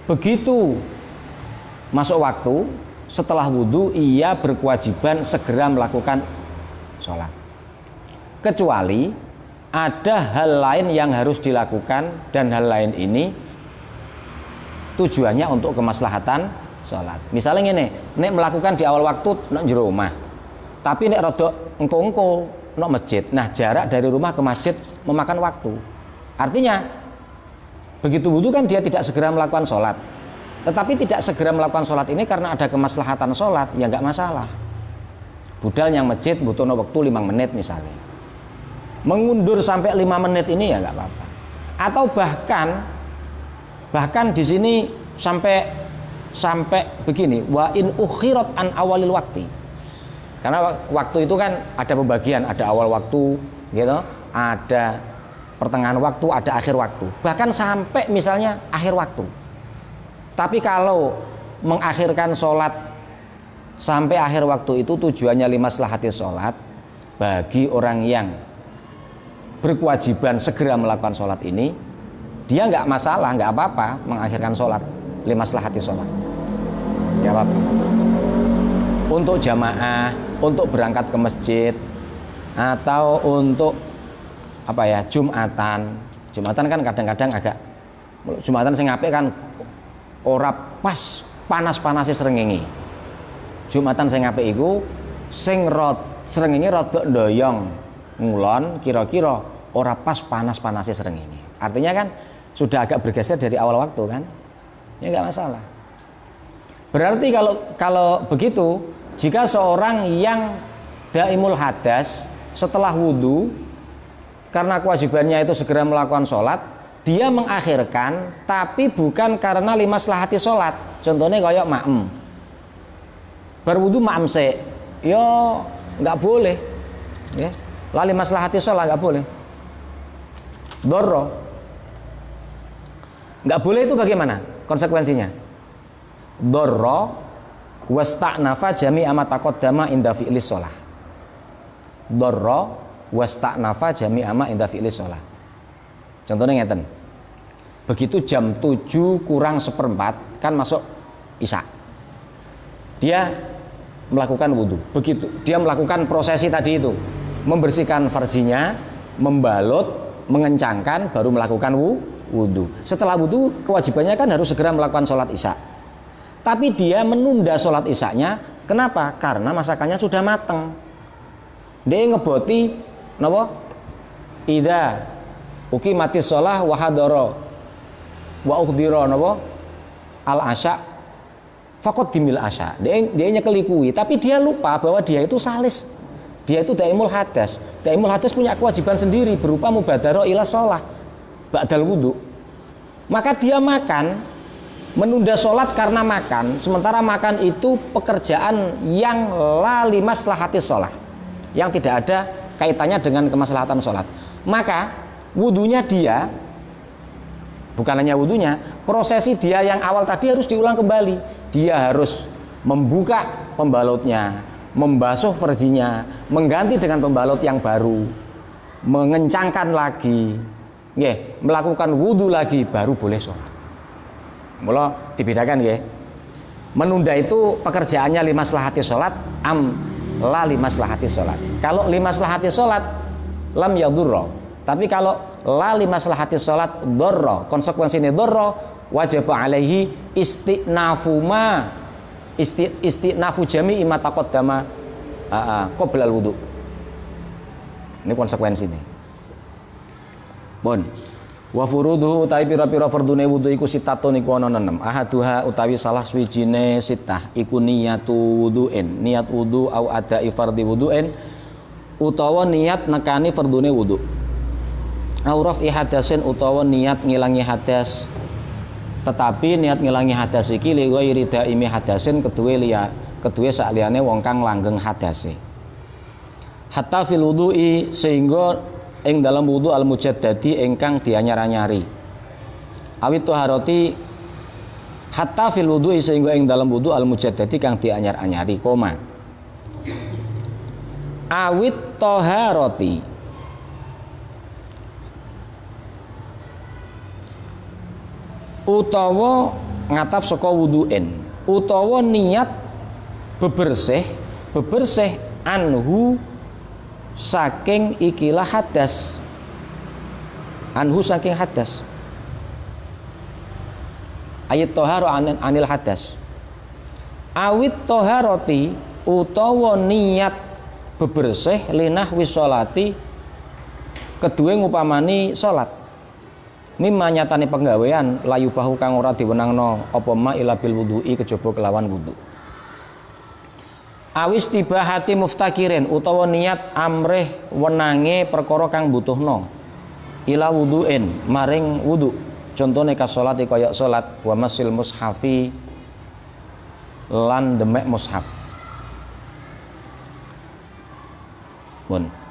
Speaker 1: Begitu masuk waktu setelah wudu ia berkewajiban segera melakukan sholat. Kecuali ada hal lain yang harus dilakukan dan hal lain ini tujuannya untuk kemaslahatan sholat. Misalnya ngene, nek melakukan di awal waktu nek jero omah. Tapi nek rada engko-engko nek masjid. Nah, jarak dari rumah ke masjid memakan waktu. Artinya begitu wudu kan dia tidak segera melakukan sholat. Tetapi tidak segera melakukan sholat ini karena ada kemaslahatan sholat, ya nggak masalah. Budal yang masjid butuh waktu 5 menit misalnya. Mengundur sampai 5 menit ini ya nggak apa-apa. Atau bahkan di sini sampai begini, wa in ukhirat an awalil waktu. Karena waktu itu kan ada pembagian, ada awal waktu, gitu, ada pertengahan waktu, ada akhir waktu. Bahkan sampai misalnya akhir waktu. Tapi kalau mengakhirkan sholat sampai akhir waktu itu tujuannya limaslahati sholat. Bagi orang yang berkewajiban segera melakukan sholat ini, dia nggak masalah, nggak apa-apa mengakhirkan sholat limaslahati sholat, ya apa-apa. Untuk jamaah, untuk berangkat ke masjid, atau untuk apa ya, Jumatan kan kadang-kadang agak Jumatan sing apik kan ora pas panas-panase srengenge. Jumatan sing apik iku sing srengenge rada ndoyong ngulon, kira-kira ora pas panas-panase srengenge. Artinya kan sudah agak bergeser dari awal waktu kan, ya nggak masalah. Berarti kalau begitu, jika seorang yang daimul hadas setelah wudhu karena kewajibannya itu segera melakukan sholat, dia mengakhirkan tapi bukan karena limaslahati sholat. Contohnya kayak ma'em, berwudhu ma'em se, yo nggak boleh, ya. Lali maslahati sholat nggak boleh. Dorro nggak boleh itu bagaimana konsekuensinya? Dorro wasta'nafa jami'a ma taqaddama inda fi'lis sholah. Dorro wasta'nafa jami'a ma inda fi'lis sholah. Contohnya ngeten. Begitu jam 7 kurang seperempat kan masuk isya. Dia melakukan wudhu. Begitu dia melakukan prosesi tadi itu, membersihkan farjinya, membalut, mengencangkan, baru melakukan wudhu. Setelah wudhu, kewajibannya kan harus segera melakukan sholat isya. Tapi dia menunda sholat isyanya. Kenapa? Karena masakannya sudah mateng. Dia ngeboti, napa? Idza uqimatis shalah wa hadara wa uhdira napa? Al asya fakot dimil asya. Dia nyekelikui, tapi dia lupa bahwa dia itu salis. Dia itu daimul hadas. Daimul hadas punya kewajiban sendiri berupa mubadaro ila sholah ba'dal wudhu. Maka dia makan, menunda sholat karena makan. Sementara makan itu pekerjaan yang la limaslahati sholah, yang tidak ada kaitannya dengan kemaslahatan sholat. Maka wudhunya dia, bukan hanya wudhunya, prosesi dia yang awal tadi harus diulang kembali. Dia harus membuka pembalutnya, membasuh farjinya, mengganti dengan pembalut yang baru, mengencangkan lagi, melakukan wudhu lagi, baru boleh sholat. Mula dibedakan ya. Menunda itu pekerjaannya limaslahati sholat, la limaslahati sholat. Kalau limaslahati sholat lam yadurro. Tapi kalau la limaslahati sholat dorro, konsekuensinya dorro, wajib alaihi istinafu jami'i ma taqaddama qoblal wudu. Ini konsekuensinya. Bon. Wa furuduhu utawi pira-pira fardune wudu iku sitatun iku ana 6. Ahaduha utawi salah suwijine sitah iku niyatu wudu'in, niat wudu au ada'i fardhi wudu'in, utawa niat nekani fardune wudu. Au raf'i hadasin utawa niat ngilangi hadas. Tetapi niat ngilangi hadas iki li ghairi daimi hadasin kedue sakliyane wong kang langgeng hadase. Hatta fil wudu'i sehingga ing dalam wudu al mujaddadi ingkang dianyar-anyari. Awit taharati hatta fil wudu'i sehingga ing dalam wudu al mujaddadi kang dianyar-anyari, koma. Awit taharati utawa ngatap saka wudu'en, utawa niat bebersih anhu saking ikilah hadas, anhu saking hadas, ayat toharo anil hadas. Awit toharoti utawa niat bebersih linah wisolati kedue ngupamani salat. Mimma nyatane penggawean layu bahu kang ora diwenangno apa ma ila bil wudu'i kejaba kelawan wudu. Awis tibahati muftakirin utawa niat amrih wenange perkara kang butuhno ila wudu'in maring wudu. Contone ka salate kaya salat wa masil mushafi lan demek mushaf. Pun.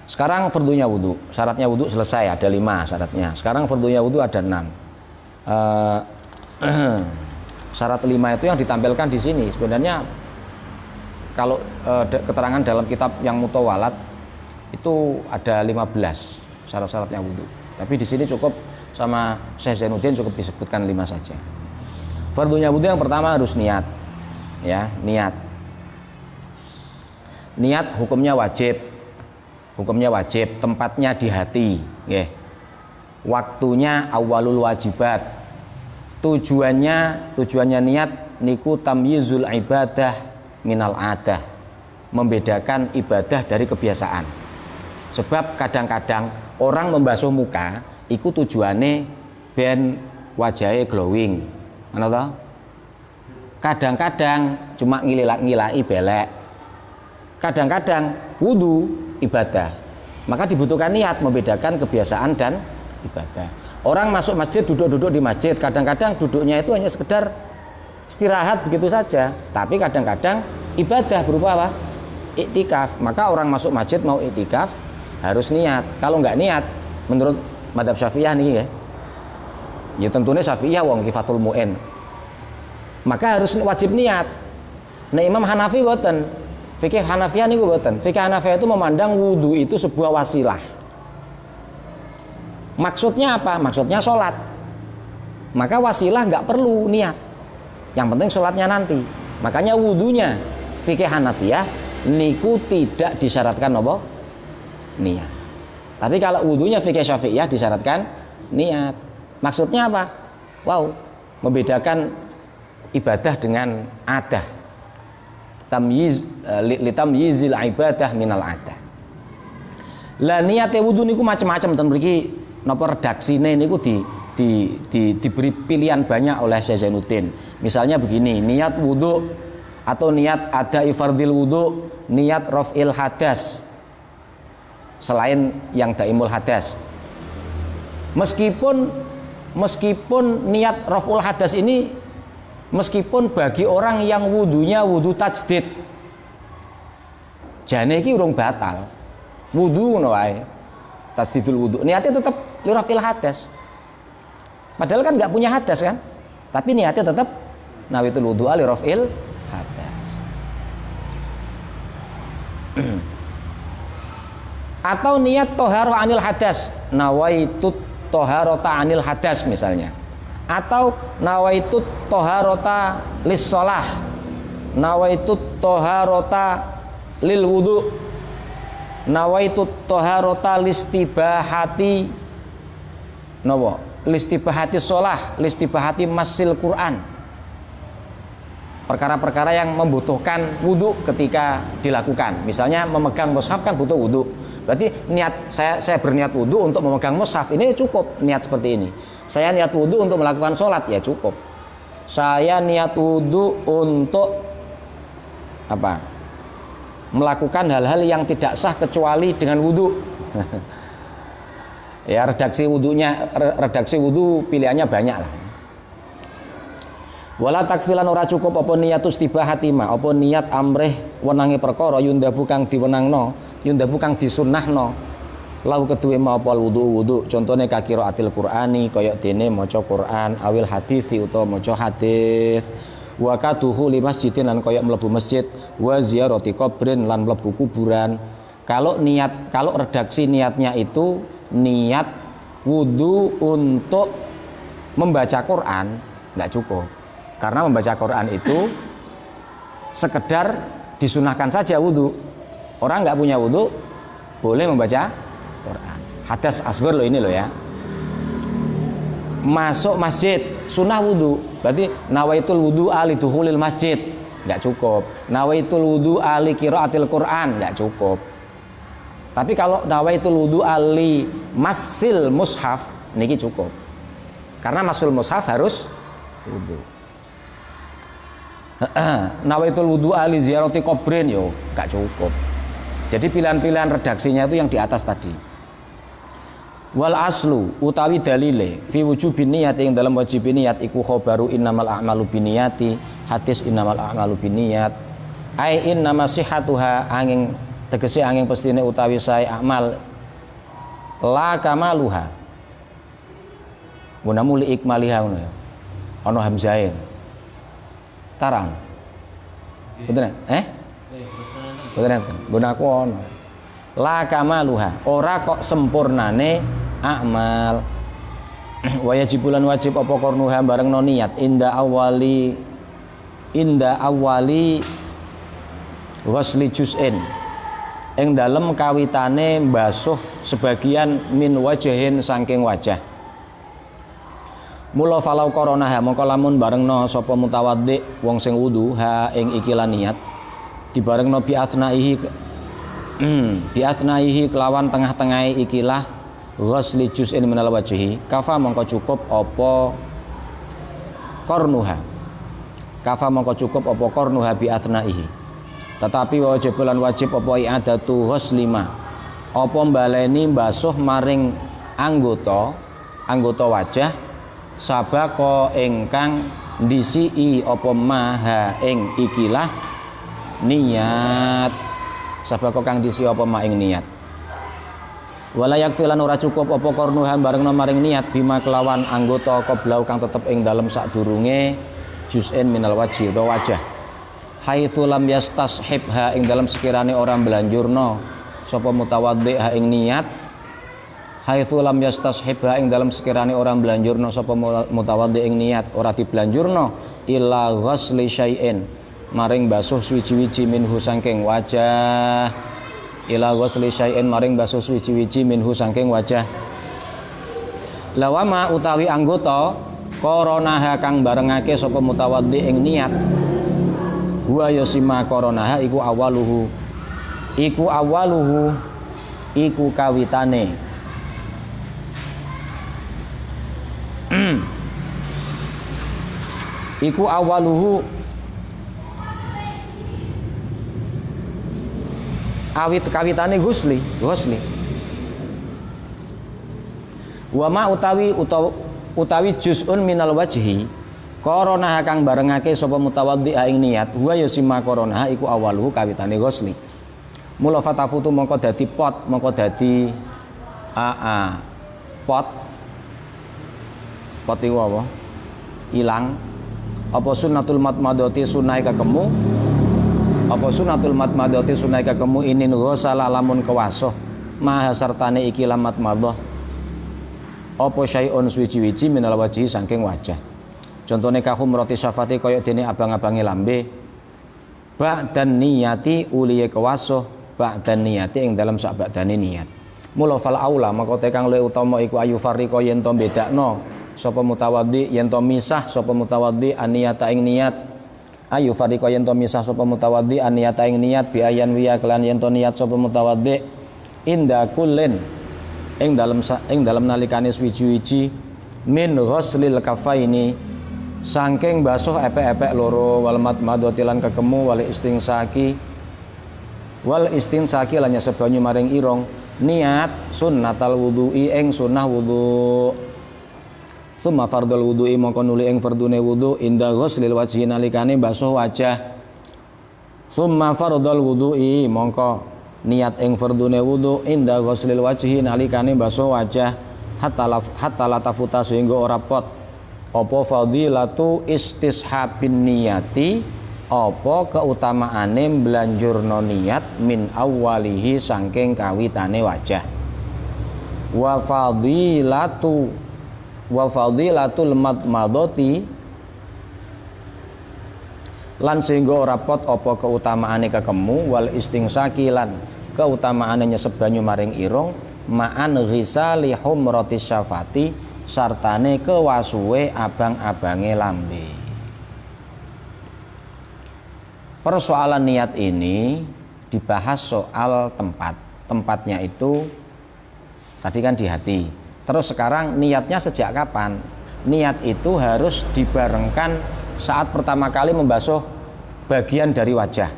Speaker 1: Sekarang fardunya wudu, syaratnya wudu selesai, ada 5 syaratnya. Sekarang fardunya wudu ada 6. Syarat 5 itu yang ditampilkan di sini sebenarnya kalau keterangan dalam kitab yang mutawalat itu ada 15 syarat-syaratnya wudu. Tapi di sini cukup sama Syekh Zainuddin cukup disebutkan 5 saja. Fardunya wudu yang pertama harus niat. Ya, niat. Niat hukumnya wajib. Hukumnya wajib, tempatnya di hati, nggih. Waktunya awalul wajibat. Tujuannya niat niku tamyizul ibadah minal adah. Membedakan ibadah dari kebiasaan. Sebab kadang-kadang orang membasuh muka iku tujuane ben wajahnya glowing. Ana ta? Kadang-kadang cuma ngilai belek. Kadang-kadang wudu ibadah. Maka dibutuhkan niat membedakan kebiasaan dan ibadah. Orang masuk masjid duduk-duduk di masjid, kadang-kadang duduknya itu hanya sekedar istirahat begitu saja. Tapi kadang-kadang ibadah berupa apa? Iktikaf. Maka orang masuk masjid mau iktikaf harus niat. Kalau nggak niat, menurut madzhab Syafi'iyah nih ya tentunya Syafi'iyah wong kifatul mu'in. Maka harus wajib niat. Nah Imam Hanafi boten. Fikih Hanafiyah niku boten. Fikih Hanafiyah itu memandang wudu itu sebuah wasilah. Maksudnya apa? Maksudnya sholat. Maka wasilah nggak perlu niat. Yang penting sholatnya nanti. Makanya wudunya fikih Hanafiyah niku tidak disyaratkan apa? Niat. Tapi kalau wudunya fikih Syafi'iyah disyaratkan niat. Maksudnya apa? Wow, membedakan ibadah dengan adah. Litamyizil ibadah minal adah. Lah niate wudu niku macam-macam ten mriki napa redaksine niku diberi pilihan banyak oleh Syekh Zainuddin. Misalnya begini, niat wudu atau niat ada fardhil wudu, niat raf'il hadas selain yang daimul hadas. Meskipun niat raf'ul hadas ini meskipun bagi orang yang wudunya wudu tajdid jane iki urung batal. Wudu ngono wae. Tasdidul wudu. Niatnya tetap li raf'il hadas. Padahal kan enggak punya hadas kan? Tapi niatnya tetap nawaitul wudu li raf'il hadas. Atau niat toharoh anil hadas, nawaitut toharota anil hadas misalnya. Atau nawaitut toharota lis sholah, nawaitut toharota lil wudu, nawaitut toharota listibahati nawa listibahati sholah, listibahati masil Quran. Perkara-perkara yang membutuhkan wudu ketika dilakukan. Misalnya memegang mushaf kan butuh wudu. Berarti niat saya berniat wudu untuk memegang mushaf ini cukup niat seperti ini. Saya niat wudu untuk melakukan sholat ya cukup. Saya niat wudu untuk apa? Melakukan hal-hal yang tidak sah kecuali dengan wudu. Ya redaksi wudu pilihannya banyak lah. Wala takfilan ora cukup apa niatus tibahati ma apa niat amrih wenange perkara yundabu kang diwenangno yundabu kang disunnahno lau keduwe ma apa wudu contone kakiraatil Qur'ani kaya dene maca Qur'an awil hadisi utawa maca hadis wa katuhu li masjidin lan kaya mlebu masjid wa ziyarati qabrin lan mlebu kuburan. Kalau redaksi niatnya itu niat wudu untuk membaca Quran enggak cukup. Karena membaca Quran itu sekedar disunahkan saja wudu. Orang nggak punya wudu boleh membaca Quran. Hadas asghar loh ini loh ya. Masuk masjid sunnah wudu. Berarti nawaitul wudu ali duhulil masjid nggak cukup. Nawaitul wudu ali qiraatil Quran nggak cukup. Tapi kalau nawaitul wudu ali masil mushaf niki cukup. Karena masul mushaf harus wudu. Nawaitul wudu ali ziyarati qabrin yo gak cukup. Jadi pilihan-pilihan redaksinya itu yang di atas tadi. Wal aslu utawi dalile fi wujubin niyat yang dalam wajib niat iku khabaru innamal a'malu binniyati hadis innamal a'malu binniyat ai innama sihhatuha angin tegese angin pestine utawi sae amal la kamaluha munamuli ikmaliha ngono ya ana hamzain tarang bener Boten enten. Nggon aku ono. La kamaluha. Ora kok sempurnane amal. Wa yajibulan wajib apa kornuha bareng no niat inda awali ghusli juz'in. Ing dalem kawitane mbasuh sebagian min wajahin saking wajah. Mula falau koronaha mongko lamun barengno sapa mutawaddi wong sing wudu ha ing iki lan niat dibarengno bi asnaihi kelawan tengah-tengahe ikilah ghusli juz'in minal wajhi kafa mongko cukup apa kornuha bi asnaihi. Tetapi wajib lan wajib apa i'adatu ghuslima apa mbaleni mbasuh maring anggota wajah sabako ingkang ndisiki apa maha ing ikilah niat sabako kang disi apa ma ing niat. Wala yakfilan ora cukup apa kornuhan barengna maring niat bima kelawan anggota qoblau kang tetep ing dalem sadurunge juz'in minal wajhi do wajah. Haitsu lam yastashibha ing dalem sekirane orang belanjurno sapa mutawaddi ha ing niat. Haitsu lam yastashibha ing dalem sekirane orang belanjurno sapa mutawaddi ing niat ora dibelanjurno illa ghusli syai'in maring basuh suci-wici minhu saking wajah. Ila ghusli syai'in maring basuh suci-wici minhu saking wajah. Lawama utawi anggota koronaha kang barengake sapa mutawaddi ing niat. Huwa yasima koronaha iku kawitane. Iku awaluhu kawitane ghusli. Wa ma utawi juz'un minal wajhi korona kang barengake sapa mutawaddi ing niat huwa yasima korona iku awaluhu kawitane ghusli. Mula fatafutu mongko dadi pot iku apa ilang apa sunnatul matmadati sunai kakemu apa sunnatul matmadati sunai kakemu inin ghusala lamun kewasuh maha sartane iki lamat madhah apa syai'un suci-wici minal wajhi saking wajah. Contohnya kahum roti syafati koyok dene abang-abangi lambe ba'dan niyati uliye kewasuh ba'dan niyati ing dalam sak ba'dane niat. Mula fal aula maka tekang luwih utama iku ayu farriqa yen to bedakno sapa mutawaddi yen to misah sapa mutawaddi aniyata ing niat ayu farriqa yen to misah sapa mutawaddi aniyata ing niat bi ayan wiya kelan yen to niat sapa mutawaddi inda kullin ing dalam nalikane suwi-wiji min ghuslil kafaini saking basuh epek-epek loro wal madmadati lan kekemu wal istinsaki lan nyesep banyu maring irong niat sunnatal wudu'i ing sunnah wudu. Summa fardhul wudu'i mongko nuli ing fardune wudu inda ghuslil wajhi nalikane basuh wajah. Summa fardhul wudu'i mongko niat ing fardune wudu inda ghuslil wajhi nalikane basuh wajah hatta la tafuta sehingga ora pot apa fadilatu istishabin niyati apa keutamaane mblanjurno niat min awwalihi saking kawitane wajah wa fadilatul madmadati lan sehingga ora pot apa keutamaane kekemu wal istingsaki lan keutamaane nyesep banyu maring irung ma'an ghisali humrati syafati sartane kewasuwe abang-abange lambe. Persoalan niat ini dibahas soal tempatnya itu tadi kan di hati. Terus sekarang niatnya sejak kapan? Niat itu harus dibarengkan saat pertama kali membasuh bagian dari wajah.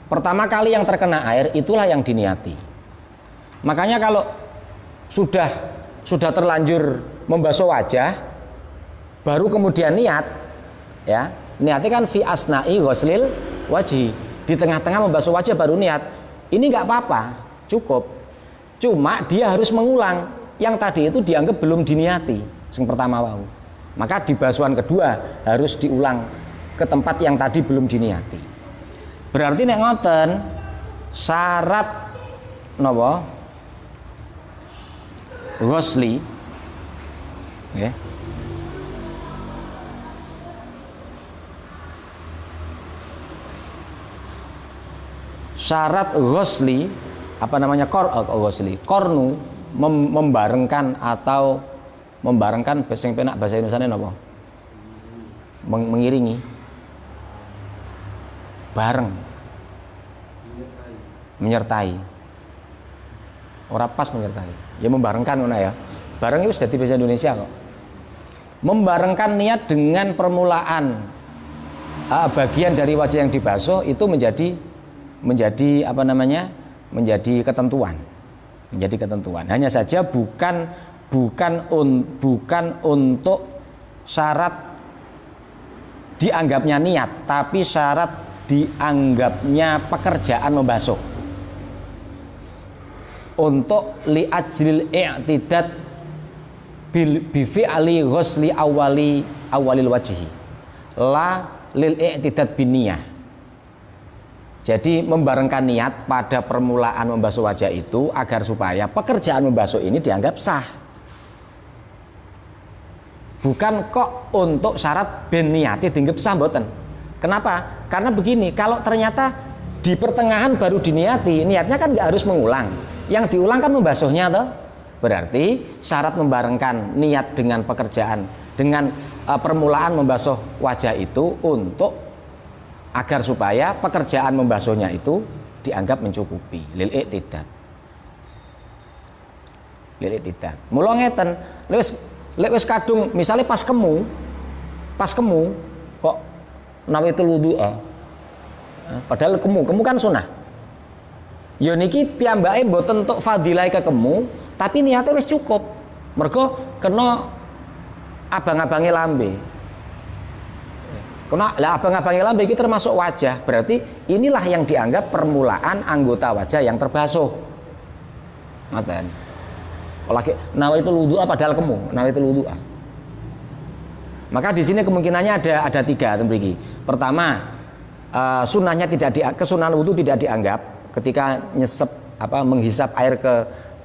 Speaker 1: Pertama kali yang terkena air itulah yang diniati. Makanya kalau sudah terlanjur membasuh wajah baru kemudian niat ya, niatnya kan fi asna'i ghuslil wajhi, di tengah-tengah membasuh wajah baru niat, ini nggak apa-apa, cukup. Cuma dia harus mengulang yang tadi itu dianggap belum diniati yang pertama wau. Maka di basuhan kedua harus diulang ke tempat yang tadi belum diniati. Berarti nek ngoten syarat napa? Ghusli nggih. Syarat ghusli apa namanya ghusli? Kornu membarengkan atau membarengkan sing penak bahasa Indonesiane napa? Mengiringi. Bareng. Menyertai. Ora pas menyertai. Ya membarengkan ngono ya. Bareng itu sudah di bahasa Indonesia kok. Membarengkan niat dengan permulaan bagian dari wajah yang dibasuh itu menjadi apa namanya? Menjadi ketentuan. Menjadi ketentuan. Hanya saja bukan untuk syarat dianggapnya niat, tapi syarat dianggapnya pekerjaan membasuh. Untuk li'ajlil i'tidad bi fi'li ghusli awalil wajhi la lil i'tidad biniyah. Jadi membarengkan niat pada permulaan membasuh wajah itu agar supaya pekerjaan membasuh ini dianggap sah. Bukan kok untuk syarat ben niati dianggap sah mboten. Kenapa? Karena begini, kalau ternyata di pertengahan baru diniati, niatnya kan nggak harus mengulang. Yang diulang kan membasuhnya toh. Berarti syarat membarengkan niat dengan pekerjaan, dengan permulaan membasuh wajah itu untuk agar supaya pekerjaan membasuhnya itu dianggap mencukupi lil i'tidad. Lil i'tidad. Mula ngeten, lek wis kadung misalnya pas kemu kok nawaitul wudu'a. Padahal kemu kan sunah. Ya niki piyambake mboten entuk fadilah ke kemu, tapi niatnya wis cukup. Mergo kena abang-abange lambe. Kena lah abang-abange lambe iki termasuk wajah. Berarti inilah yang dianggap permulaan anggota wajah yang terbasuh. Ngoten. Lagi nawaitul wudu'a padahal kemu, nawaitul wudu'a. Maka di sini kemungkinannya ada tiga mriki. Pertama, sunnahnya kesunahan wudu tidak dianggap ketika menghisap air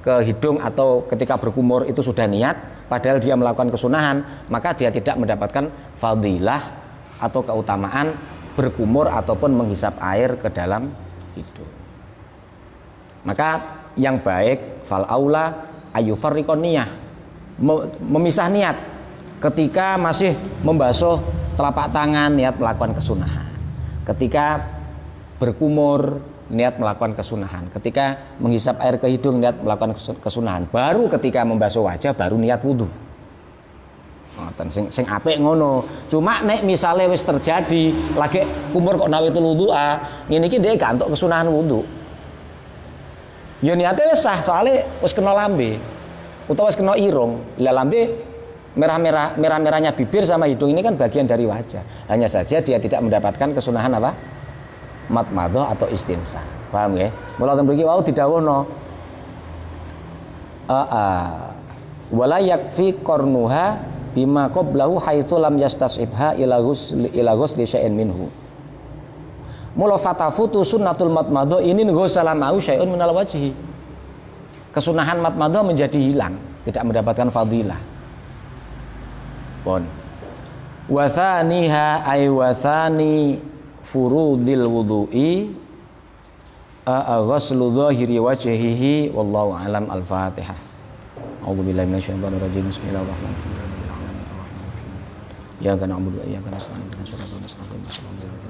Speaker 1: ke hidung atau ketika berkumur itu sudah niat, padahal dia melakukan kesunahan, maka dia tidak mendapatkan fadilah atau keutamaan berkumur ataupun menghisap air ke dalam hidung. Maka yang baik fal aula ayufarriqon niyah, memisah niat ketika masih membasuh telapak tangan niat melakukan kesunahan, ketika berkumur niat melakukan kesunahan, ketika menghisap air ke hidung niat melakukan kesunahan, baru ketika membasuh wajah baru niat wudu. Sing apik ngono. Cuma nek misale wis terjadi lagi kumur kok nawaitul wudu'a, ngene iki dhek gak entuk kesunahan wudu. Ya niate wis sah, soalnya wis kena lambe utawa wis kena irung. Lah lambe merah-merahnya bibir sama hidung ini kan bagian dari wajah. Hanya saja dia tidak mendapatkan kesunahan apa? Madmadah atau istinsah. Paham nggih? Mula ten mriki wau didhawuhna wala yakfi qarnuha bima qablahu haitsu lam yastasibha ila ghusli syai'in minhu. Mula fatafutu sunnatul madmadah ini ghusala ma'u syai'un minal wajhi. Kesunahan madmadah menjadi hilang, tidak mendapatkan fadilah. Pon. Wa tsaniha ay wa tsani furudil wudu'i ghuslu dhahiri wajhihi wallahu alam. Al-Fatihah. A'udzubillahi minasyaitonir rajim. Bismillahirrahmanirrahim. Ya kana na'budu wa iyyaka nasta'in ihdinas siratal mustaqim. Bismillahirrahmanirrahim.